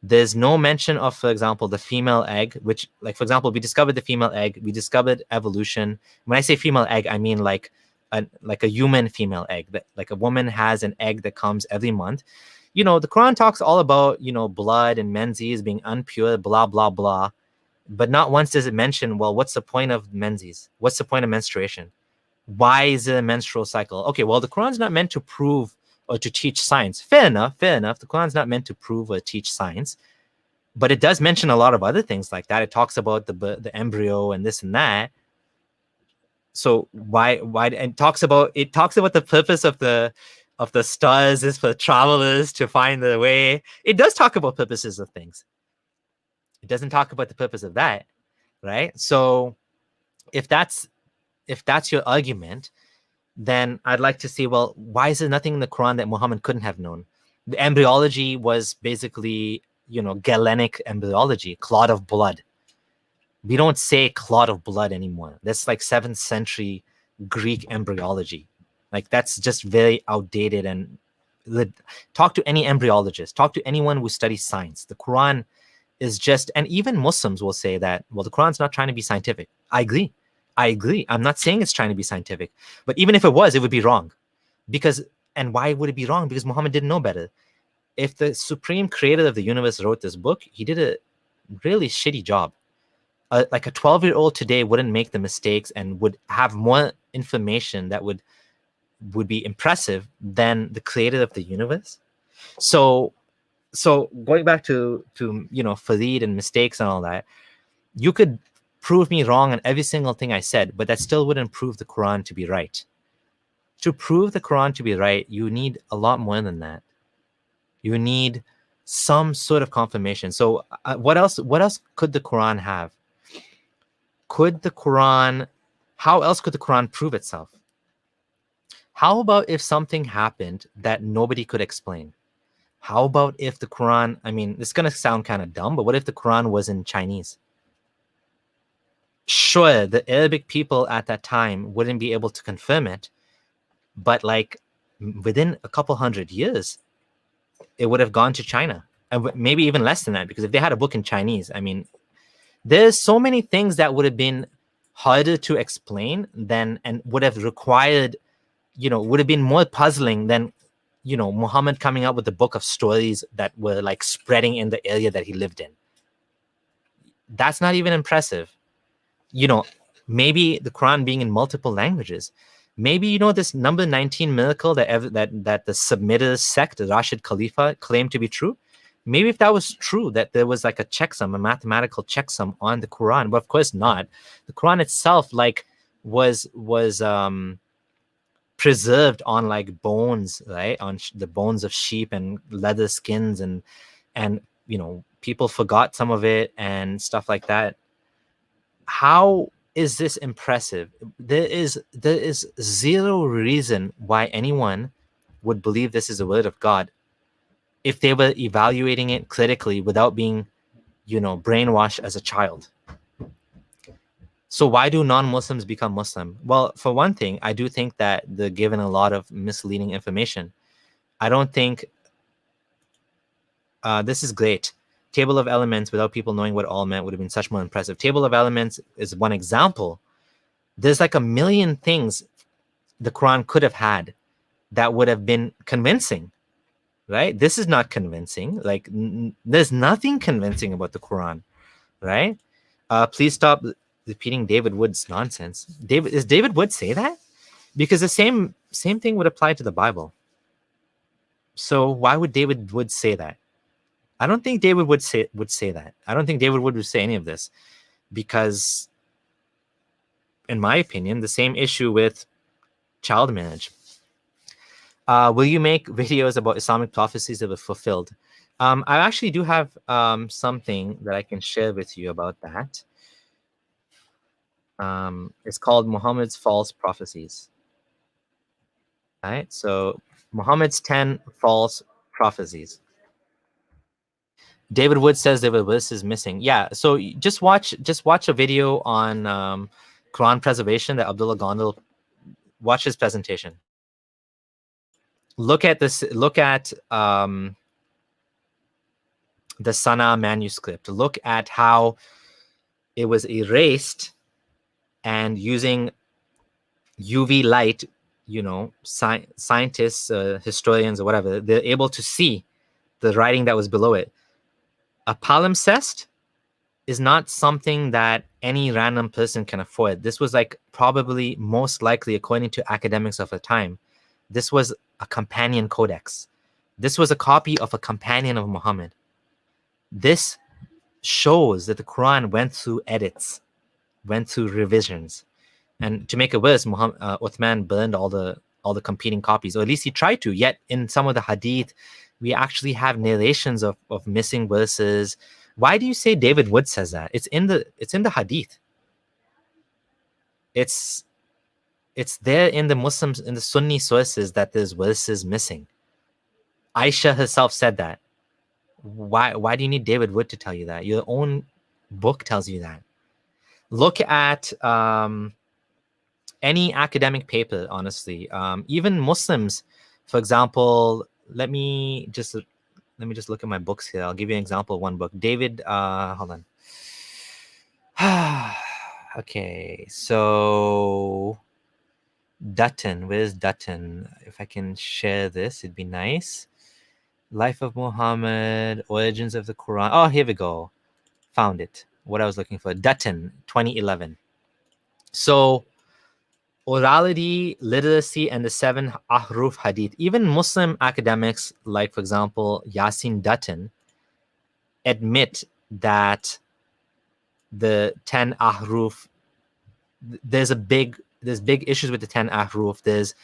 There's no mention of, for example, the female egg, which, like, for example, we discovered the female egg. We discovered evolution. When I say female egg, I mean like a human female egg, that like a woman has an egg that comes every month. The Quran talks all about, blood and menses being unpure, blah, blah, blah. But not once does it mention, well, what's the point of menses? What's the point of menstruation? Why is it a menstrual cycle? Okay, well, the Quran's not meant to prove or to teach science. Fair enough. The Quran's not meant to prove or teach science, but it does mention a lot of other things like that. It talks about the embryo and this and that. So why and it talks about the purpose of the stars is for travelers to find their way. It does talk about purposes of things. It doesn't talk about the purpose of that, right? So if that's your argument, then I'd like to see, well, why is there nothing in the Quran that Muhammad couldn't have known? The embryology was basically, Galenic embryology, clot of blood. We don't say clot of blood anymore. That's like 7th century Greek embryology. Like, that's just very outdated. And talk to any embryologist, talk to anyone who studies science. The Quran is just, and even Muslims will say that, well, the Quran's not trying to be scientific. I agree. I'm not saying it's trying to be scientific, but even if it was, it would be wrong. And why would it be wrong? Because Muhammad didn't know better. If the supreme creator of the universe wrote this book, he did a really shitty job. Like a 12-year-old today wouldn't make the mistakes and would have more information that would be impressive than the creator of the universe. So going back to Farid and mistakes and all that, you could prove me wrong on every single thing I said, but that still wouldn't prove the Quran to be right. To prove the Quran to be right, you need a lot more than that. You need some sort of confirmation. So what else could the Quran have? How else could the Quran prove itself? How about if something happened that nobody could explain? How about if the Quran, I mean, it's going to sound kind of dumb, but what if the Quran was in Chinese? Sure, the Arabic people at that time wouldn't be able to confirm it, but like within a couple hundred years, it would have gone to China, and maybe even less than that, because if they had a book in Chinese, I mean, there's so many things that would have been harder to explain and would have required, would have been more puzzling than, Muhammad coming up with a book of stories that were like spreading in the area that he lived in. That's not even impressive. Maybe the Quran being in multiple languages. Maybe, this number 19 miracle that the submitter sect, the Rashid Khalifa, claimed to be true. Maybe if that was true, that there was like a checksum, a mathematical checksum on the Quran, but of course not. The Quran itself was preserved on like bones, right? On the bones of sheep and leather skins, and people forgot some of it and stuff like that. How is this impressive? There is zero reason why anyone would believe this is the word of God if they were evaluating it critically without being, brainwashed as a child. So why do non-Muslims become Muslim? Well, for one thing, I do think that they're given a lot of misleading information. I don't think this is great. Table of elements without people knowing what all meant would have been such more impressive. Table of elements is one example. There's like a million things the Quran could have had that would have been convincing, right? This is not convincing. Like there's nothing convincing about the Quran, right? Please stop repeating David Wood's nonsense. Does David Wood say that? Because the same thing would apply to the Bible. So why would David Wood say that? I don't think David would say that. I don't think David Wood would say any of this, because, in my opinion, the same issue with child marriage. Will you make videos about Islamic prophecies that were fulfilled? I actually do have something that I can share with you about that. It's called Muhammad's False Prophecies. All right, so Muhammad's 10 false prophecies. David Wood says there were verses missing. Yeah, so just watch a video on Quran preservation that Abdullah Gondal. Watch his presentation. Look at this. Look at the Sana manuscript. Look at how it was erased, and using UV light, scientists, historians, or whatever, they're able to see the writing that was below it. A palimpsest is not something that any random person can afford. This was like probably most likely, according to academics of the time, this was a companion codex. This was a copy of a companion of Muhammad. This shows that the Quran went through edits, went through revisions. And to make it worse, Uthman burned all the competing copies, or at least he tried to. Yet in some of the hadith, we actually have narrations of missing verses. Why do you say David Wood says that? It's in the hadith. It's there in the Muslims, in the Sunni sources, that there's verses missing. Aisha herself said that. Why do you need David Wood to tell you that? Your own book tells you that. Look at any academic paper, honestly. Even Muslims, for example, let me just look at my books here. I'll give you an example of one book. David, hold on. Okay, so Dutton, where's Dutton? If I can share this, it'd be nice. Life of Muhammad, Origins of the Quran. Oh, here we go. Found it. What I was looking for. Dutton, 2011. So, orality, literacy, and the 7 ahruf hadith. Even Muslim academics, like, for example, Yasin Dutton, admit that the 10 ahruf, there's big issues with the 10 ahruf. There's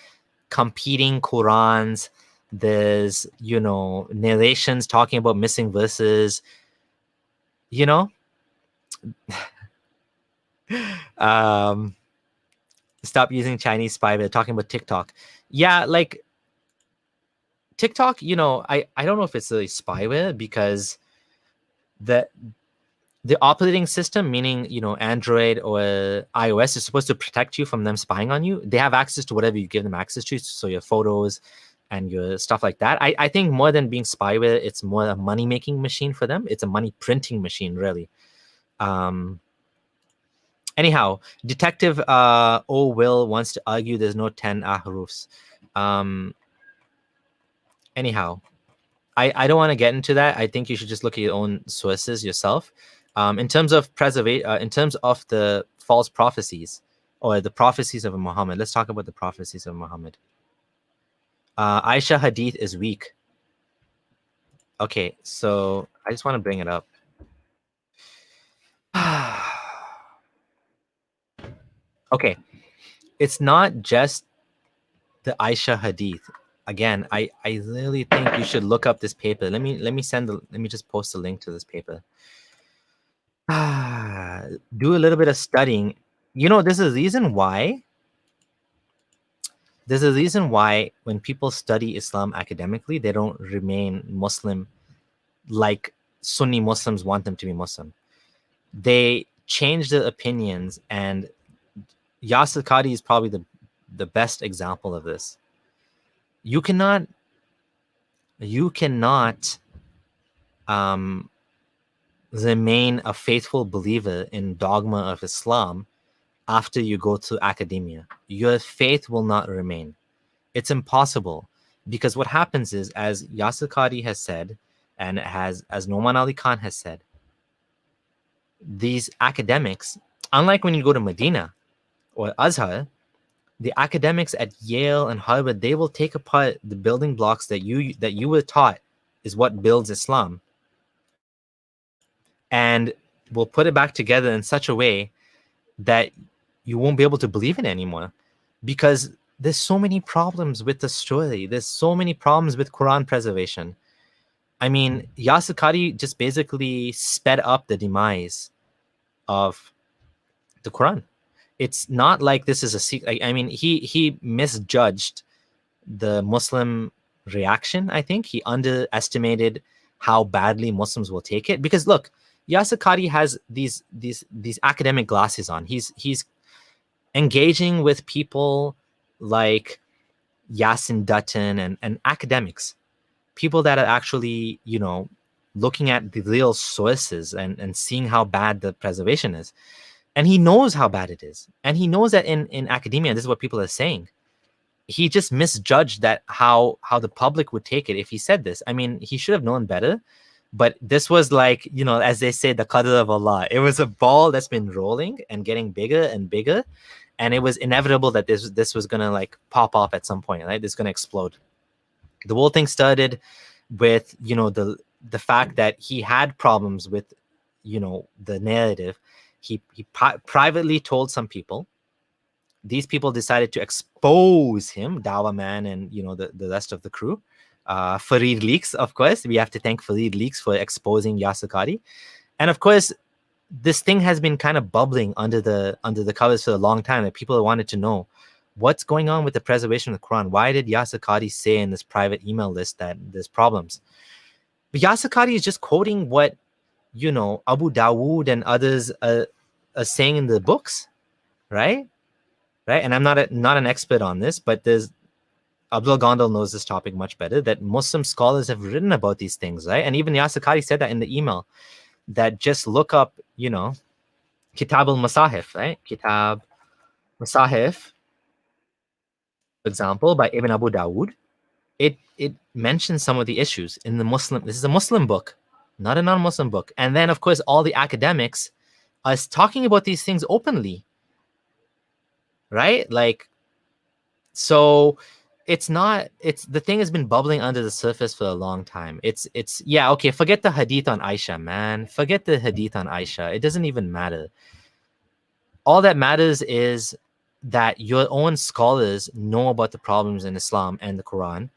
competing Qurans. There's, narrations talking about missing verses. Stop using Chinese spyware. Talking about TikTok. Yeah, like TikTok, I don't know if it's really spyware, because the operating system, meaning, Android or iOS, is supposed to protect you from them spying on you. They have access to whatever you give them access to, so your photos and your stuff like that. I think more than being spyware, it's more a money-making machine for them. It's a money printing machine, really. Anyhow, Detective O. Will wants to argue there's no 10 ahrufs. Anyhow, I don't want to get into that. I think you should just look at your own sources yourself. In terms of in terms of the false prophecies, or the prophecies of Muhammad, let's talk about the prophecies of Muhammad. Aisha hadith is weak. Okay, so I just want to bring it up. Okay, it's not just the Aisha hadith. Again, I really think you should look up this paper. Let me just post a link to this paper. Do a little bit of studying. There's a reason why. There's a reason why when people study Islam academically, they don't remain Muslim like Sunni Muslims want them to be Muslim. They change their opinions, and Yasir Qadhi is probably the best example of this. You cannot remain a faithful believer in dogma of Islam after you go to academia. Your faith will not remain. It's impossible, because what happens is, as Yasir Qadhi has said, and as Noman Ali Khan has said, these academics, unlike when you go to Medina or Azhar, the academics at Yale and Harvard, they will take apart the building blocks that you were taught is what builds Islam, and will put it back together in such a way that you won't be able to believe it anymore, because there's so many problems with the story. There's so many problems with Quran preservation. I mean, Yasir Qadhi just basically sped up the demise of the Quran. It's not like this is a secret. I mean, he misjudged the Muslim reaction. I think he underestimated how badly Muslims will take it. Because look, Yasir Qadhi has these academic glasses on. He's engaging with people like Yasin Dutton and academics, people that are actually, looking at the real sources and seeing how bad the preservation is. And he knows how bad it is. And he knows that in academia, this is what people are saying. He just misjudged that how the public would take it if he said this. I mean, he should have known better. But this was like, as they say, the qadr of Allah. It was a ball that's been rolling and getting bigger and bigger. And it was inevitable that this was going to like pop off at some point, right? It's going to explode. The whole thing started with, the fact that he had problems with, the narrative. He privately told some people. These people decided to expose him, Dawa Man, and, the rest of the crew. Fareed Leaks, of course. We have to thank Fareed Leaks for exposing Yasir Qadhi. And of course, this thing has been kind of bubbling under the covers for a long time, that people wanted to know what's going on with the preservation of the Quran. Why did Yasir Qadhi say in this private email list that there's problems? But Yasir Qadhi is just quoting what, Abu Dawood and others are saying in the books, right? Right. And I'm not an expert on this, but there's Abdullah Gondal knows this topic much better, that Muslim scholars have written about these things, right? And even Yasir Qadhi said that in the email, that just look up, Kitab al-Masahif, right? Kitab Masahif, for example, by Ibn Abu Dawood. It mentions some of the issues in the Muslim. This is a Muslim book, not a non-Muslim book. And then, of course, all the academics are talking about these things openly, right? Like, so the thing has been bubbling under the surface for a long time. It's yeah, okay, forget the hadith on Aisha, man. Forget the hadith on Aisha. It doesn't even matter. All that matters is that your own scholars know about the problems in Islam and the Quran,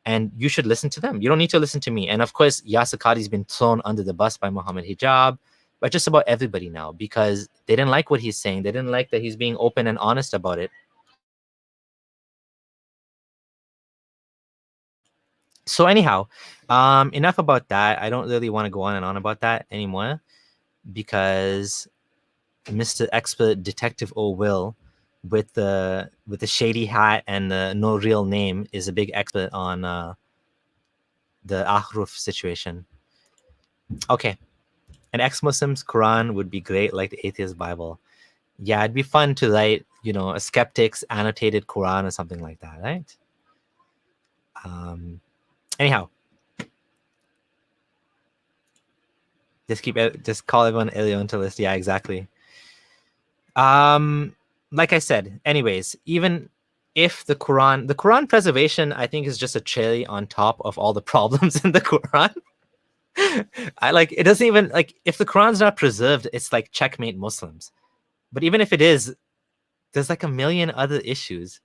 and you should listen to them. You don't need to listen to me. And of course, Yasir Qadhi's been thrown under the bus by Muhammad Hijab, by just about everybody now, because they didn't like what he's saying. They didn't like that he's being open and honest about it. So anyhow, enough about that. I don't really want to go on and on about that anymore, because Mr. Expert Detective O'Will, with the shady hat and the no real name, is a big expert on the Ahruf situation. Okay, an ex-Muslim's Quran would be great, like the atheist Bible. Yeah, it'd be fun to write, a skeptic's annotated Quran or something like that, right? Anyhow, just call everyone Orientalist. Yeah, exactly. Like I said, anyways, even if the Quran preservation, I think, is just a cherry on top of all the problems in the Quran. It doesn't even, like, if the Quran's not preserved, it's like checkmate Muslims. But even if it is, there's like a million other issues.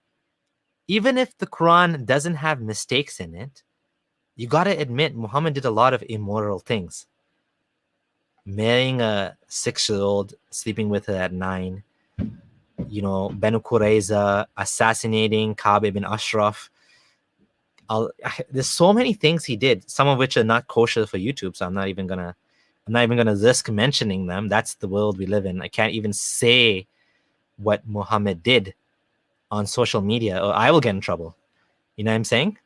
Even if the Quran doesn't have mistakes in it, you got to admit Muhammad did a lot of immoral things. Marrying a 6-year-old, sleeping with her at 9, Banu Qurayza, assassinating Ka'b ibn Ashraf. There's so many things he did, some of which are not kosher for YouTube, so I'm not even gonna risk mentioning them. That's the world we live in. I can't even say what Muhammad did on social media, or I will get in trouble. You know what I'm saying?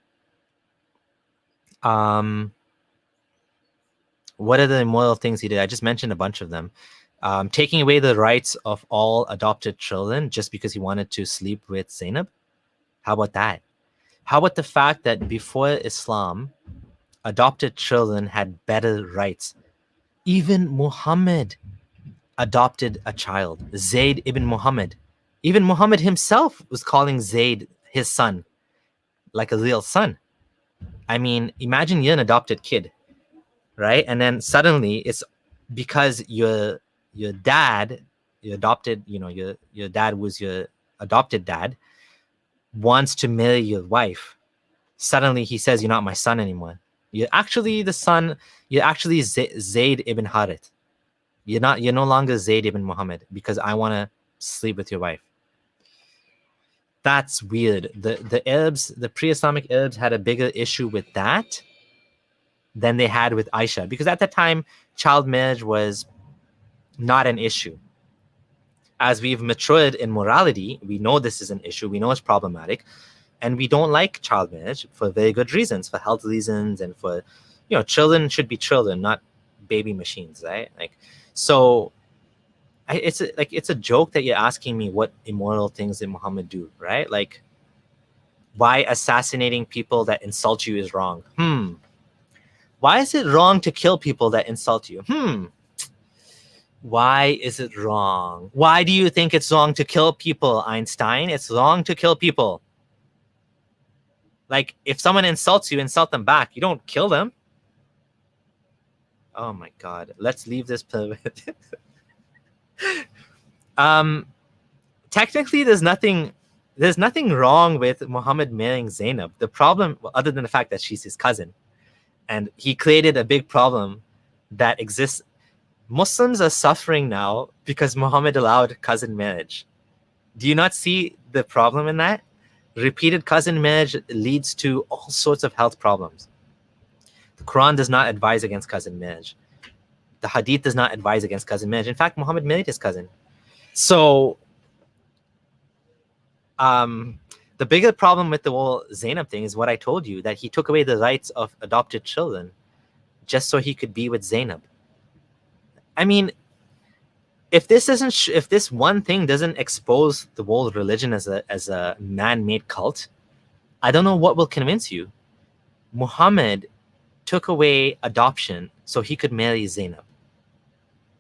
What are the immoral things he did? I just mentioned a bunch of them. Taking away the rights of all adopted children just because he wanted to sleep with Zainab. How about that? How about the fact that before Islam, adopted children had better rights? Even Muhammad adopted a child, Zayd ibn Muhammad. Even Muhammad himself was calling Zayd his son, like a real son. I mean, imagine you're an adopted kid, right? And then suddenly it's because your dad, your adopted, your dad was your adopted dad, wants to marry your wife. Suddenly he says, you're not my son anymore. You're actually the son. You're actually Zayd ibn Harith. You're no longer Zayd ibn Muhammad because I want to sleep with your wife. That's weird. The Arabs, the pre-Islamic Arabs, had a bigger issue with that than they had with Aisha, because at that time, child marriage was not an issue. As we've matured in morality, we know this is an issue. We know it's problematic, and we don't like child marriage for very good reasons, for health reasons, and for, children should be children, not baby machines, right? Like, so it's a joke that you're asking me what immoral things did Muhammad do, right? Like, why assassinating people that insult you is wrong? Why is it wrong to kill people that insult you? Why is it wrong? Why do you think it's wrong to kill people, Einstein? It's wrong to kill people. Like, if someone insults you, insult them back. You don't kill them. Oh my God. Let's leave this pervert. Technically, there's nothing wrong with Muhammad marrying Zainab. The problem, other than the fact that she's his cousin, and he created a big problem that exists. Muslims are suffering now because Muhammad allowed cousin marriage. Do you not see the problem in that? Repeated cousin marriage leads to all sorts of health problems. The Quran does not advise against cousin marriage. The Hadith does not advise against cousin marriage. In fact, Muhammad married his cousin. So, the bigger problem with the whole Zainab thing is what I told you, that he took away the rights of adopted children just so he could be with Zainab. I mean, if this one thing doesn't expose the world religion as a man-made cult, I don't know what will convince you. Muhammad took away adoption so he could marry Zainab.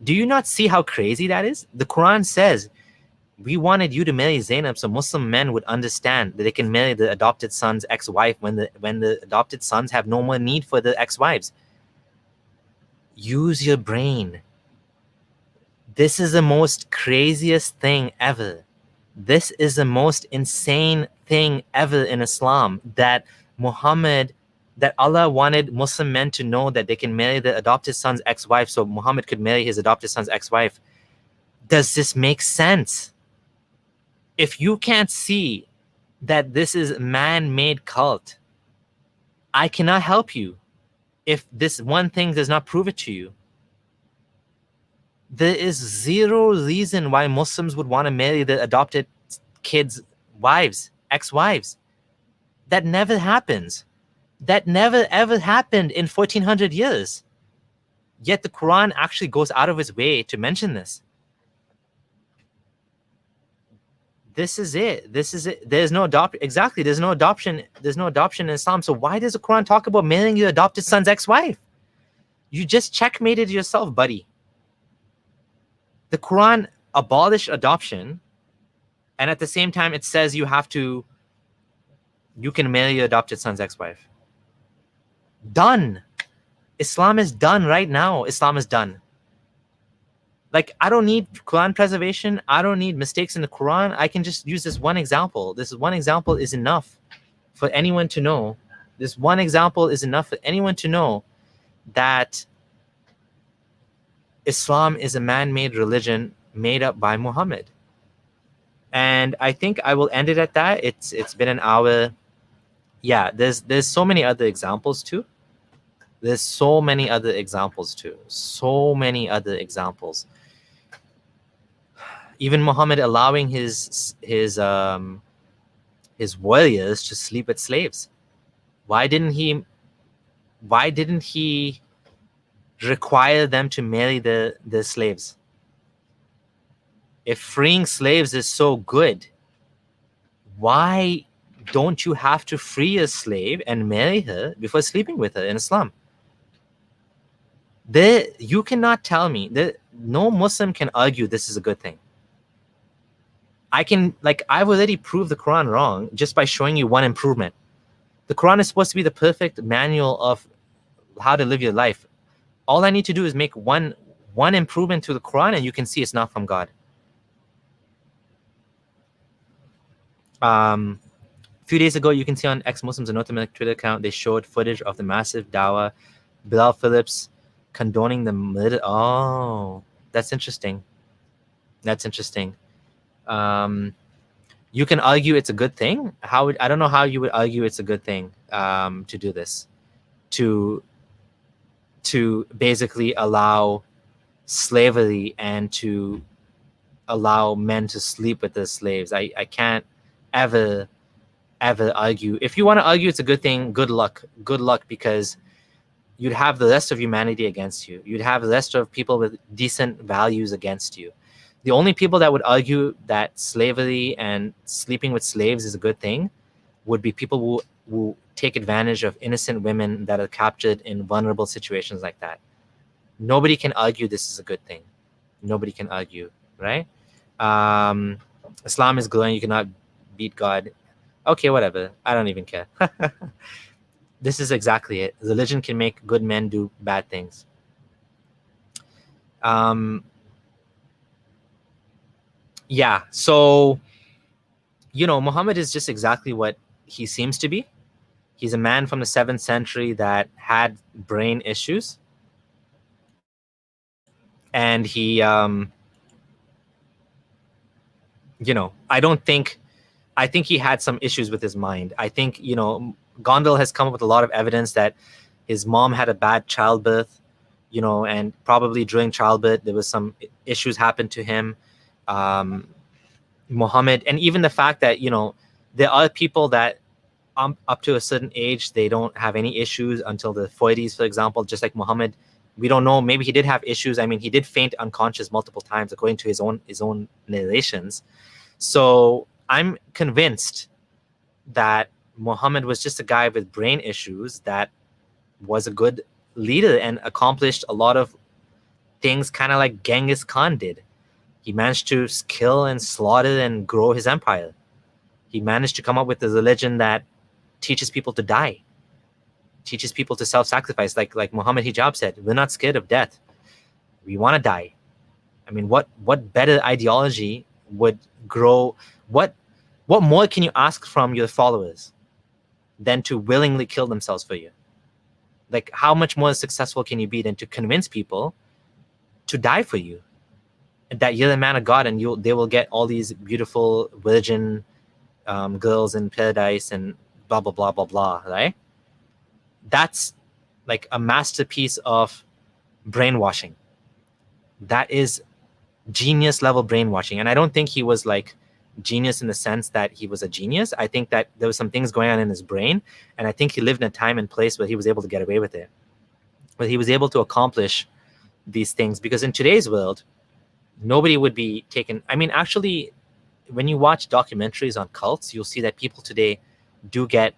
Do you not see how crazy that is? The Quran says, we wanted you to marry Zainab so Muslim men would understand that they can marry the adopted son's ex-wife when the adopted sons have no more need for the ex-wives. Use your brain. This is the most craziest thing ever. This is the most insane thing ever in Islam, that Allah wanted Muslim men to know that they can marry the adopted son's ex-wife so Muhammad could marry his adopted son's ex-wife. Does this make sense? If you can't see that this is man-made cult, I cannot help you if this one thing does not prove it to you. There is zero reason why Muslims would want to marry the adopted kids' wives, ex-wives. That never happens. That never ever happened in 1400 years. Yet the Quran actually goes out of its way to mention this. This is it. There's no adoption. Exactly. There's no adoption. There's no adoption in Islam. So why does the Quran talk about marrying your adopted son's ex-wife? You just checkmated yourself, buddy. The Quran abolished adoption, and at the same time it says you can marry your adopted son's ex-wife. Done. Islam is done right now. Islam is done. Like, I don't need Quran preservation. I don't need mistakes in the Quran. I can just use this one example. This one example is enough for anyone to know. This one example is enough for anyone to know that Islam is a man-made religion made up by Muhammad. And I think I will end it at that. It's been an hour. Yeah, there's so many other examples too. There's so many other examples too. So many other examples. Even Muhammad allowing his warriors to sleep with slaves. Why didn't he require them to marry the slaves? If freeing slaves is so good, why don't you have to free a slave and marry her before sleeping with her in Islam? You cannot tell me that no Muslim can argue this is a good thing. I've already proved the Quran wrong just by showing you one improvement. The Quran is supposed to be the perfect manual of how to live your life. All I need to do is make one improvement to the Quran, and you can see it's not from God. A few days ago, you can see on ex-Muslims in North America Twitter account, they showed footage of the massive dawah, Bilal Phillips condoning the murder. Oh, that's interesting. That's interesting. You can argue it's a good thing. I don't know how you would argue it's a good thing to do this, to basically allow slavery and to allow men to sleep with their slaves. I can't ever argue. If you want to argue it's a good thing, good luck, because you'd have the rest of humanity against you. You'd have the rest of people with decent values against you. The only people that would argue that slavery and sleeping with slaves is a good thing would be people who take advantage of innocent women that are captured in vulnerable situations like that. Nobody can argue this is a good thing. Nobody can argue, right? Islam is glowing. You cannot beat God. Okay, whatever. I don't even care. This is exactly it. Religion can make good men do bad things. Yeah, so, Muhammad is just exactly what he seems to be. He's a man from the 7th century that had brain issues. And he, I think he had some issues with his mind. I think, Gondal has come up with a lot of evidence that his mom had a bad childbirth, and probably during childbirth, there was some issues happened to him. Muhammad, and even the fact that, there are people that up to a certain age, they don't have any issues until the 40s, for example, just like Muhammad. We don't know. Maybe he did have issues. I mean, he did faint unconscious multiple times, according to his own narrations. So I'm convinced that Muhammad was just a guy with brain issues that was a good leader and accomplished a lot of things, kind of like Genghis Khan did. He managed to kill and slaughter and grow his empire. He managed to come up with a religion that teaches people to die, teaches people to self-sacrifice. Like Muhammad Hijab said, we're not scared of death. We want to die. I mean, what better ideology would grow? What more can you ask from your followers than to willingly kill themselves for you? Like, how much more successful can you be than to convince people to die for you, and that you're the man of God, and they will get all these beautiful virgin girls in paradise and blah blah blah blah blah, right? That's like a masterpiece of brainwashing. That is genius level brainwashing. And I don't think he was like genius in the sense that he was a genius. I think that there was some things going on in his brain, and I think he lived in a time and place where he was able to get away with it, where he was able to accomplish these things. Because in today's world, nobody would be taken. I mean, actually, when you watch documentaries on cults, you'll see that people today do get,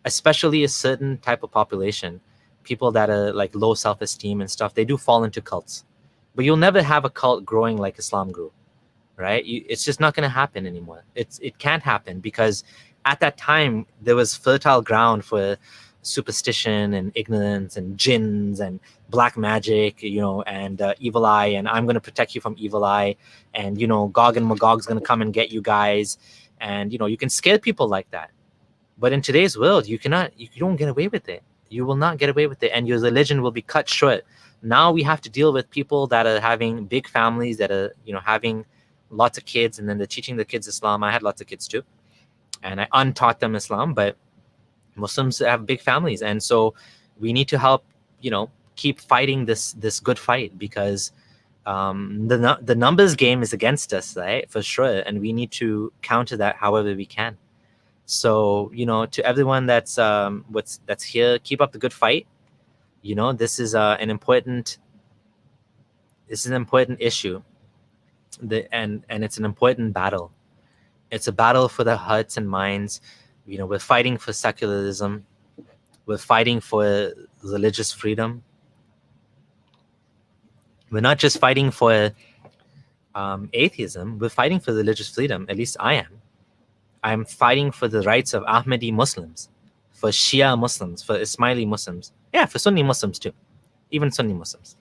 especially a certain type of population, people that are like low self-esteem and stuff, they do fall into cults. But you'll never have a cult growing like Islam grew, right? It's just not going to happen anymore. It can't happen, because at that time, there was fertile ground for superstition and ignorance and jinns and black magic, and evil eye, and I'm going to protect you from evil eye, and Gog and Magog's going to come and get you guys, and you can scare people like that. But in today's world, you don't get away with it. You will not get away with it, and your religion will be cut short. Now we have to deal with people that are having big families, that are having lots of kids, and then they're teaching the kids Islam. I had lots of kids too, and I untaught them Islam. But Muslims have big families, and so we need to help, keep fighting this good fight, because the numbers game is against us, right, for sure, and we need to counter that however we can. So to everyone that's here, keep up the good fight. This is an important issue, and it's an important battle. It's a battle for the hearts and minds. We're fighting for secularism. We're fighting for religious freedom. We're not just fighting for atheism. We're fighting for religious freedom. At least I am. I'm fighting for the rights of Ahmadi Muslims, for Shia Muslims, for Ismaili Muslims. Yeah, for Sunni Muslims too. Even Sunni Muslims.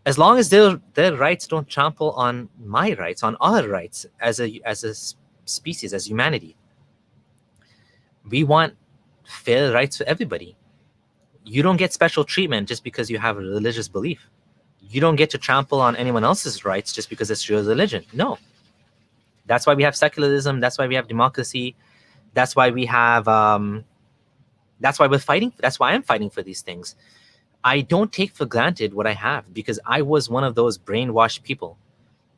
As long as their rights don't trample on my rights, on our rights as a species, as humanity. We want fair rights for everybody. You don't get special treatment just because you have a religious belief. You don't get to trample on anyone else's rights just because it's your religion. No. That's why we have secularism. That's why we have democracy. That's why we have. That's why we're fighting. That's why I'm fighting for these things. I don't take for granted what I have, because I was one of those brainwashed people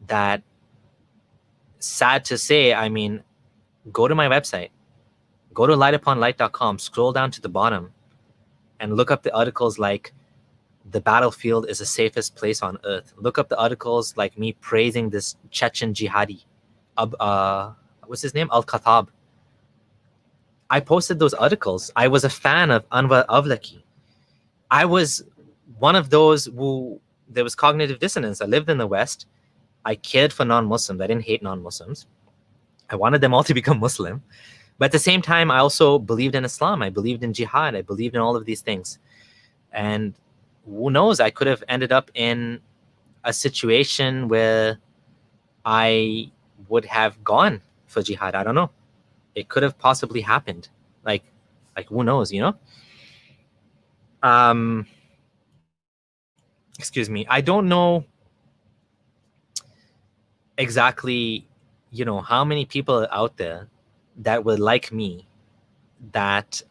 that, sad to say, go to my website, go to lightuponlight.com, scroll down to the bottom, and look up the articles like "The battlefield is the safest place on earth." Look up the articles like me praising this Chechen jihadi, what's his name? Al-Khattab. I posted those articles. I was a fan of Anwar Avlaki. I was one of those who, there was cognitive dissonance. I lived in the West. I cared for non-Muslims. I didn't hate non-Muslims. I wanted them all to become Muslim. But at the same time, I also believed in Islam. I believed in jihad. I believed in all of these things. And who knows, I could have ended up in a situation where I would have gone for jihad. I don't know. It could have possibly happened. Like who knows, Excuse me. I don't know exactly, how many people are out there that were like me, that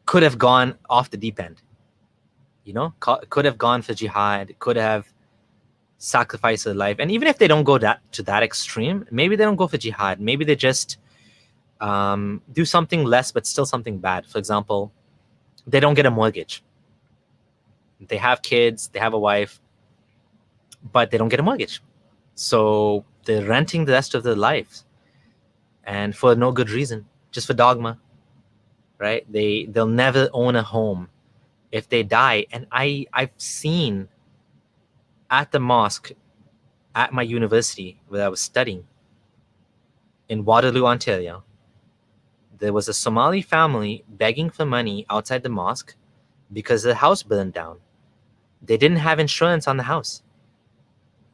could have gone off the deep end, could have gone for jihad, could have sacrificed their life. And even if they don't go to that extreme, maybe they don't go for jihad. Maybe they just do something less, but still something bad. For example, they don't get a mortgage. They have kids, they have a wife, but they don't get a mortgage. So they're renting the rest of their lives, and for no good reason, just for dogma, right? They'll never own a home if they die. And I've seen at the mosque at my university where I was studying in Waterloo, Ontario, there was a Somali family begging for money outside the mosque because their house burned down. They didn't have insurance on the house.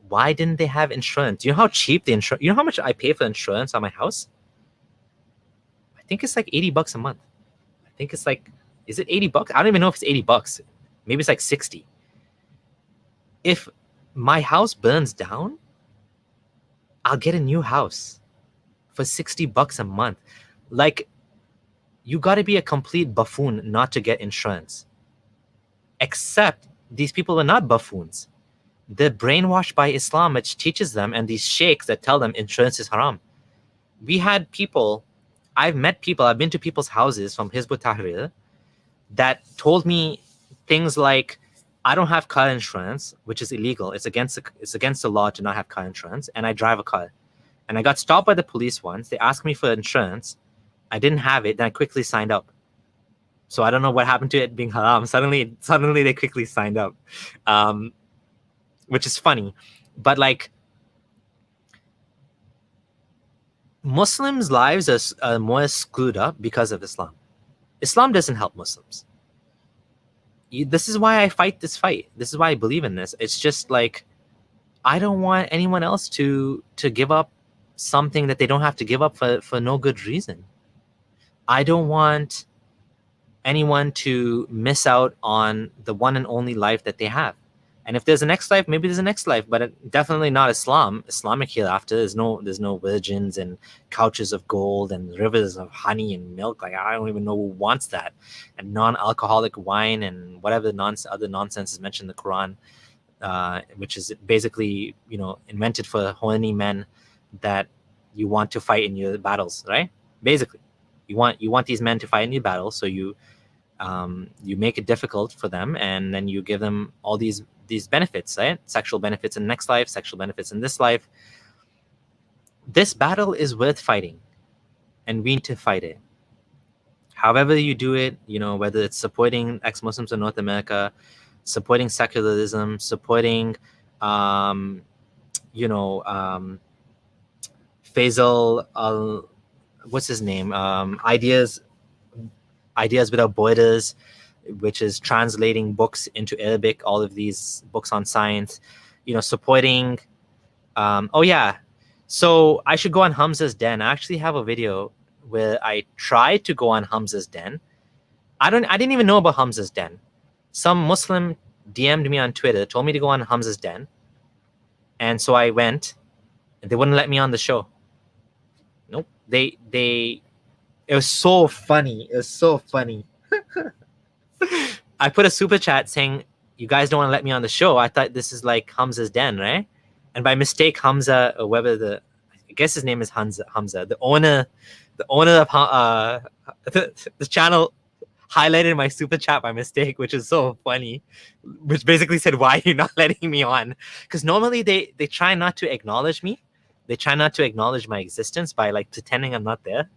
Why didn't they have insurance? Do you know how cheap the insurance? You know how much I pay for insurance on my house? I think it's like $80 a month. I think it's like, is it $80? I don't even know if it's $80. Maybe it's like 60. If my house burns down, I'll get a new house for $60 a month. Like, you got to be a complete buffoon not to get insurance. Except these people are not buffoons. They're brainwashed by Islam, which teaches them, and these sheikhs that tell them insurance is haram. We had people, I've met people, I've been to people's houses from Hizb ut-Tahrir that told me things like, I don't have car insurance, which is illegal. It's against the law to not have car insurance, and I drive a car. And I got stopped by the police once. They asked me for insurance. I didn't have it, then I quickly signed up. So I don't know what happened to it being haram. Suddenly they quickly signed up, which is funny. But like, Muslims' lives are more screwed up because of Islam. Islam doesn't help Muslims. This is why I fight this fight. This is why I believe in this. It's just like, I don't want anyone else to give up something that they don't have to give up for no good reason. I don't want anyone to miss out on the one and only life that they have. And if there's a next life, maybe there's a next life, but definitely not Islam. Islamic hereafter. There's no virgins and couches of gold and rivers of honey and milk. Like, I don't even know who wants that. And non-alcoholic wine and whatever other nonsense is mentioned in the Quran, which is basically, invented for horny men that you want to fight in your battles, right? Basically, you want these men to fight in your battles, so you make it difficult for them, and then you give them all these benefits, right? Sexual benefits in the next life, sexual benefits in this life. This battle is worth fighting, and we need to fight it. However you do it, whether it's supporting ex-Muslims in North America, supporting secularism, supporting, Faisal, what's his name? Ideas Without Borders, which is translating books into Arabic, all of these books on science, supporting, so I should go on Hamza's Den. I actually have a video where I tried to go on Hamza's Den. I didn't even know about Hamza's Den. Some Muslim DM'd me on Twitter, told me to go on Hamza's Den. And so I went, and they wouldn't let me on the show. Nope. It was so funny. It was so funny. I put a super chat saying, you guys don't want to let me on the show. I thought this is like Hamza's Den, right? And by mistake, Hamza, or whoever I guess his name is Hamza, the owner of the channel, highlighted my super chat by mistake, which is so funny, which basically said, why are you not letting me on? Because normally they try not to acknowledge me. They try not to acknowledge my existence by like pretending I'm not there.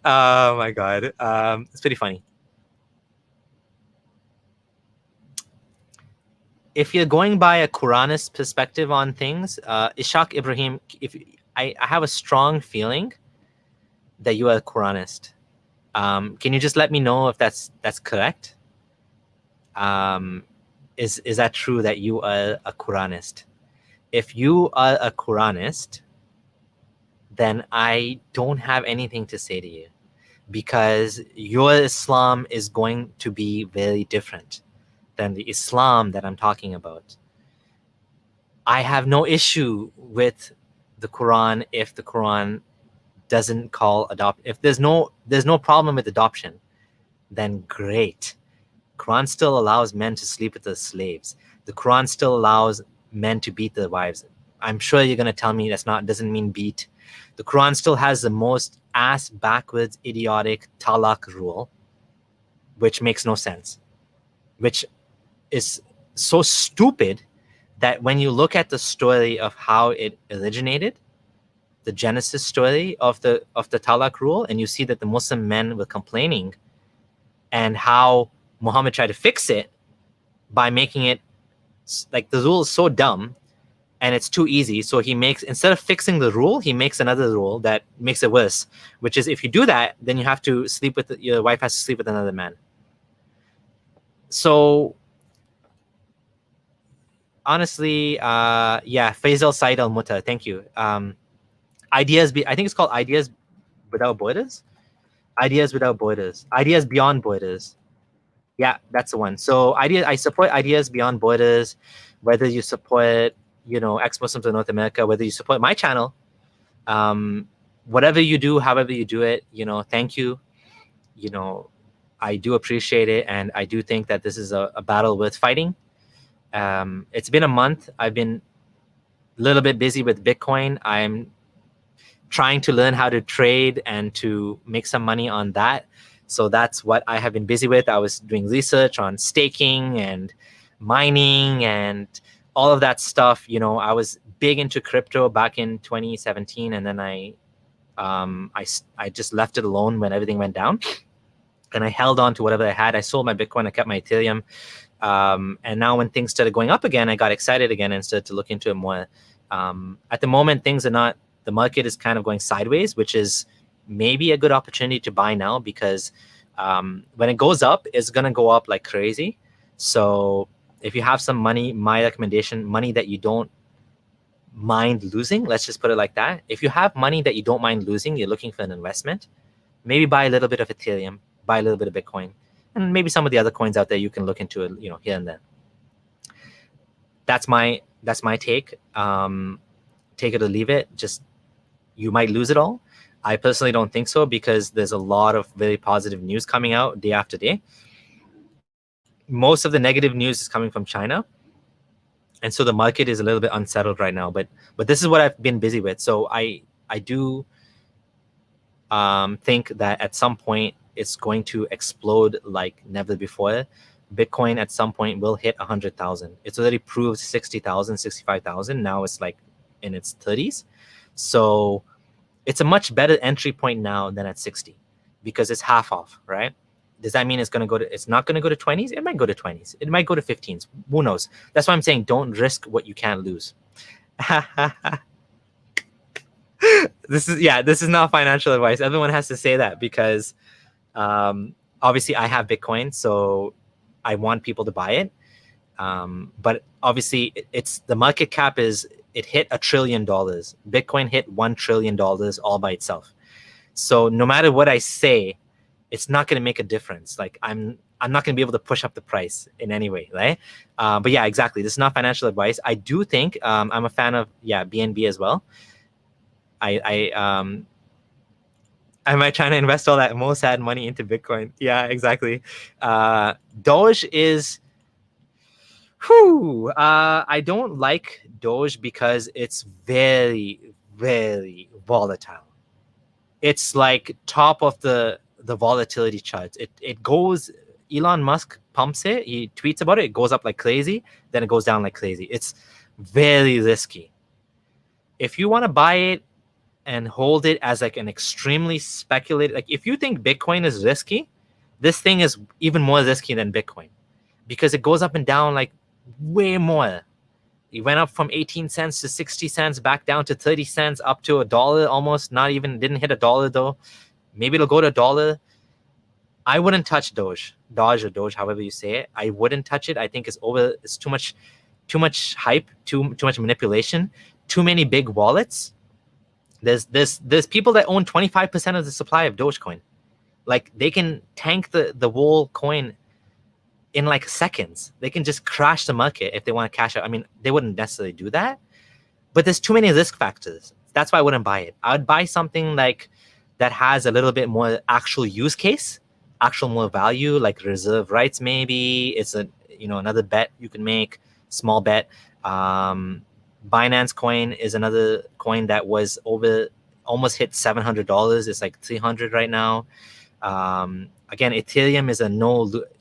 Oh my God. It's pretty funny. If you're going by a Quranist perspective on things, Ishaq Ibrahim, I have a strong feeling that you are a Quranist. Can you just let me know if that's correct? Is that true that you are a Quranist? If you are a Quranist, then I don't have anything to say to you, because your Islam is going to be very different than the Islam that I'm talking about. I have no issue with the Quran if the Quran doesn't call if there's no problem with adoption, then great. Quran still allows men to sleep with their slaves. The Quran still allows men to beat their wives. I'm sure you're gonna tell me doesn't mean beat. The Quran still has the most ass backwards idiotic talaq rule, which makes no sense, which is so stupid that when you look at the story of how it originated, the Genesis story of the talaq rule, and you see that the Muslim men were complaining, and how Muhammad tried to fix it by making it like the rule is so dumb and it's too easy. So he makes, instead of fixing the rule, he makes another rule that makes it worse, which is if you do that, then you have to sleep with your wife has to sleep with another man. So honestly, yeah, Faisal Said Al Muta, thank you. I think it's called Ideas Without Borders. Ideas Without Borders. Ideas Beyond Borders. Yeah, that's the one. So I support Ideas Beyond Borders, whether you support, ex-Muslims in North America, whether you support my channel, whatever you do, however you do it, thank you. I do appreciate it, and I do think that this is a battle worth fighting. It's been a month. I've been a little bit busy with Bitcoin. I'm trying to learn how to trade and to make some money on that. So that's what I have been busy with. I was doing research on staking and mining and all of that stuff. I was big into crypto back in 2017, and then I just left it alone when everything went down, and I held on to whatever I had. I sold my Bitcoin, I kept my Ethereum, and now when things started going up again, I got excited again and started to look into it more. At the moment, things are not. The market is kind of going sideways, which is maybe a good opportunity to buy now, because when it goes up, it's going to go up like crazy. So if you have some money, my recommendation, money that you don't mind losing, let's just put it like that. If you have money that you don't mind losing, you're looking for an investment, maybe buy a little bit of Ethereum, buy a little bit of Bitcoin, and maybe some of the other coins out there you can look into, here and there. That's my take. Take it or leave it. Just, you might lose it all. I personally don't think so, because there's a lot of very positive news coming out day after day. Most of the negative news is coming from China, and so the market is a little bit unsettled right now. But this is what I've been busy with. So I do think that at some point it's going to explode like never before. Bitcoin at some point will hit 100,000. It's already proved 60,000, 65,000. Now it's like in its 30s. So it's a much better entry point now than at 60, because it's half off, right? Does that mean it's going to go to, it's not going to go to 20s? It might go to 20s. It might go to 15s. Who knows? That's why I'm saying don't risk what you can't lose. This is not financial advice. Everyone has to say that, because obviously I have Bitcoin, so I want people to buy it. But obviously it's the market cap is, it hit $1 trillion. Bitcoin hit $1 trillion all by itself. So no matter what I say, it's not going to make a difference. Like I'm not going to be able to push up the price in any way, right? But yeah, exactly. This is not financial advice. I do think I'm a fan of BNB as well. I might try to invest all that Mossad money into Bitcoin. Yeah, exactly. Doge is, I don't like Doge because it's very, very volatile. It's like top of the volatility charts. It goes, Elon Musk pumps it, he tweets about it, it goes up like crazy, then it goes down like crazy. It's very risky. If you want to buy it and hold it as like an extremely speculative, like if you think Bitcoin is risky, this thing is even more risky than Bitcoin, because it goes up and down like way more. It went up from 18 cents to 60 cents, back down to 30 cents, up to $1 almost. Not even, didn't hit $1 though. Maybe it'll go to $1. I wouldn't touch Doge, or Doge, however you say it. I wouldn't touch it. I think it's too much hype, too much manipulation, too many big wallets. There's people that own 25% of the supply of Dogecoin. Like they can tank the whole coin in like seconds. They can just crash the market if they want to cash out. I mean, they wouldn't necessarily do that, but there's too many risk factors. That's why I wouldn't buy it. I would buy something like that has a little bit more actual use case, actual more value, like reserve rights. Maybe it's another bet you can make, small bet. Binance coin is another coin that was almost hit $700. It's like 300 right now. Again, Ethereum is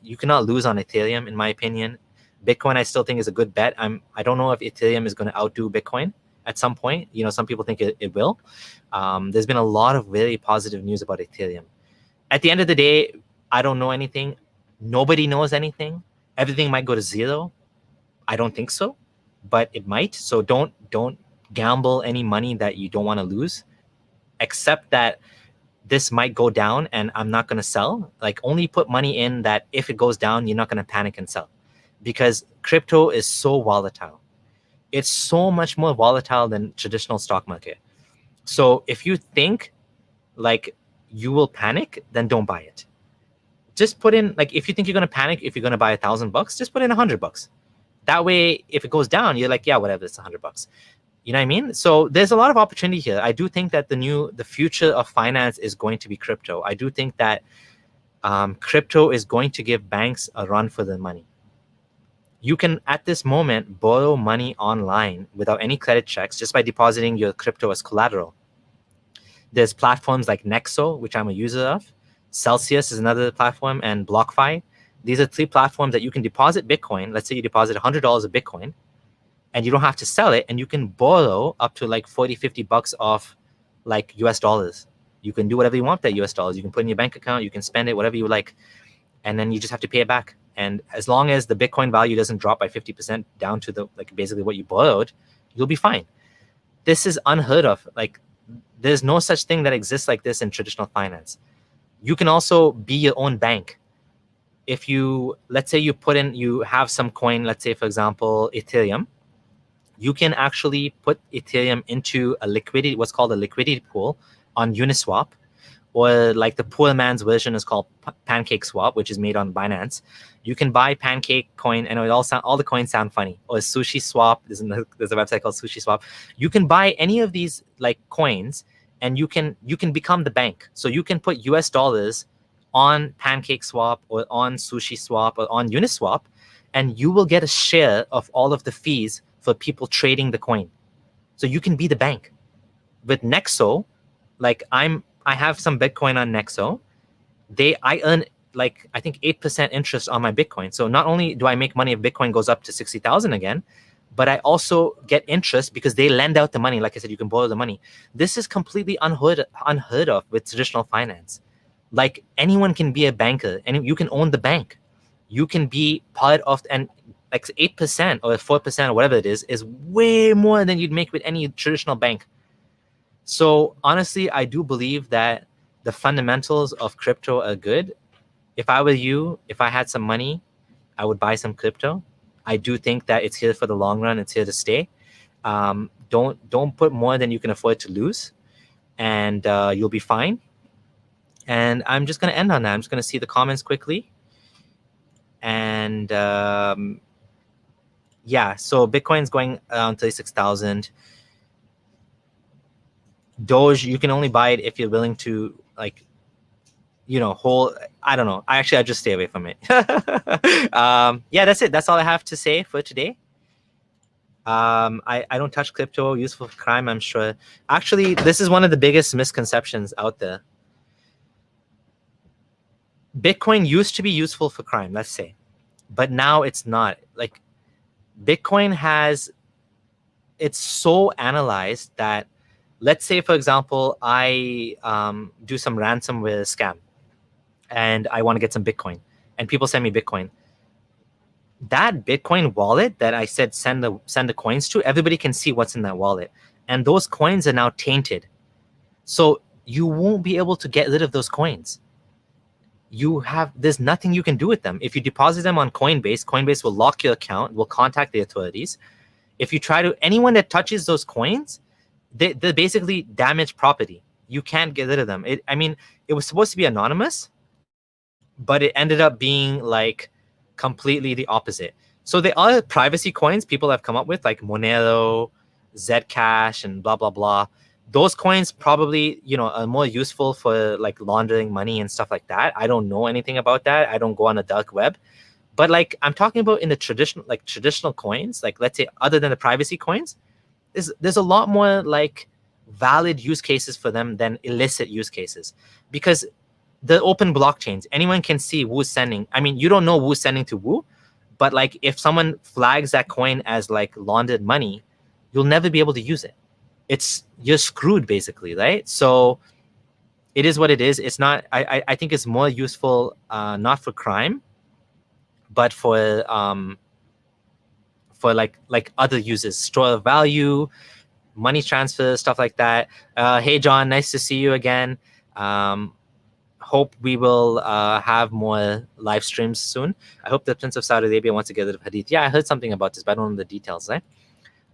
you cannot lose on Ethereum, in my opinion. Bitcoin, I still think is a good bet. I don't know if Ethereum is going to outdo Bitcoin at some point. Some people think it will. There's been a lot of very positive news about Ethereum. At the end of the day, I don't know anything. Nobody knows anything. Everything might go to zero. I don't think so, but it might. So don't gamble any money that you don't want to lose, except that this might go down and I'm not going to sell. Like only put money in that if it goes down, you're not going to panic and sell, because crypto is so volatile. It's so much more volatile than traditional stock market. So if you think like you will panic, then don't buy it. Just put in, like, if you think you're going to panic, if you're going to buy $1,000, just put in $100. That way, if it goes down, you're like, yeah, whatever, it's $100. You know what I mean? So there's a lot of opportunity here. I do think that the future of finance is going to be crypto. I do think that crypto is going to give banks a run for their money. You can, at this moment, borrow money online without any credit checks just by depositing your crypto as collateral. There's platforms like Nexo, which I'm a user of. Celsius is another platform, and BlockFi. These are 3 platforms that you can deposit Bitcoin. Let's say you deposit $100 of Bitcoin, and you don't have to sell it, and you can borrow up to like $40-50 off like US dollars. You can do whatever you want with that US dollars. You can put in your bank account, you can spend it, whatever you like, and then you just have to pay it back. And as long as the Bitcoin value doesn't drop by 50% down to basically what you borrowed, you'll be fine. This is unheard of. Like, there's no such thing that exists like this in traditional finance. You can also be your own bank. If let's say you have some coin, let's say, for example, Ethereum, you can actually put Ethereum into what's called a liquidity pool on Uniswap, or like the poor man's version is called Pancake Swap, which is made on Binance. You can buy Pancake coin, and all the coins sound funny. Or Sushi Swap. There's a website called Sushi Swap. You can buy any of these like coins, and you can become the bank. So you can put US dollars on Pancake Swap or on Sushi Swap or on Uniswap, and you will get a share of all of the fees for people trading the coin. So you can be the bank. With Nexo, like I have some Bitcoin on Nexo. I earn like I think 8% interest on my Bitcoin. So not only do I make money if Bitcoin goes up to 60,000 again, but I also get interest because they lend out the money. Like I said, you can borrow the money. This is completely unheard of with traditional finance. Like anyone can be a banker, and you can own the bank. You can be part of, and like 8% or 4% or whatever it is way more than you'd make with any traditional bank. So honestly, I do believe that the fundamentals of crypto are good. If I were you, if I had some money, I would buy some crypto. I do think that it's here for the long run. It's here to stay. Don't put more than you can afford to lose, and you'll be fine. And I'm just going to end on that. I'm just going to see the comments quickly. And yeah, so Bitcoin's going around 36,000. Doge, you can only buy it if you're willing to, like, hold. I don't know. I just stay away from it. Yeah, that's it. That's all I have to say for today. I don't touch crypto. Useful for crime, I'm sure. Actually, this is one of the biggest misconceptions out there. Bitcoin used to be useful for crime, let's say, but now it's not. Like, Bitcoin it's so analyzed that, let's say, for example, I do some ransomware scam and I want to get some Bitcoin, and people send me Bitcoin. That Bitcoin wallet that I said send the coins to, everybody can see what's in that wallet, and those coins are now tainted. So you won't be able to get rid of those coins. There's nothing you can do with them. If you deposit them on Coinbase will lock your account, will contact the authorities. If you anyone that touches those coins, they basically damage property. You can't get rid of them. It was supposed to be anonymous, but it ended up being like completely the opposite. So there are privacy coins people have come up with, like Monero, Zcash, and blah, blah, blah. Those coins probably, are more useful for like laundering money and stuff like that. I don't know anything about that. I don't go on the dark web. But like I'm talking about in the traditional coins, like let's say other than the privacy coins, there's a lot more like valid use cases for them than illicit use cases, because the open blockchains, anyone can see who's sending. I mean, you don't know who's sending to who, but like if someone flags that coin as like laundered money, you'll never be able to use it. You're screwed basically, right? So it is what it is. It's not. I think it's more useful not for crime, but for like other uses, store of value, money transfer, stuff like that. Hey John, nice to see you again. Hope we will have more live streams soon. I hope the Prince of Saudi Arabia wants to get rid of Hadith. Yeah, I heard something about this, but I don't know the details, right?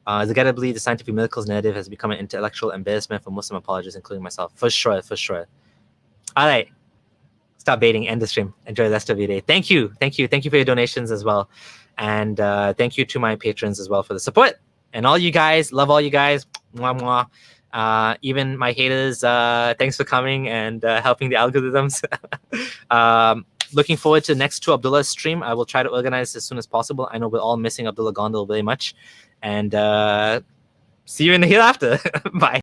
Regrettably, the scientific miracles narrative has become an intellectual embarrassment for Muslim apologists, including myself. For sure, for sure. All right. Stop baiting. End the stream. Enjoy the rest of your day. Thank you for your donations as well. And thank you to my patrons as well for the support. And all you guys, love all you guys. Mwah, mwah. Even my haters, thanks for coming and helping the algorithms. Looking forward to the next two Abdullah's stream. I will try to organize as soon as possible. I know we're all missing Abdullah Gondal very much. And see you in the hereafter. Bye.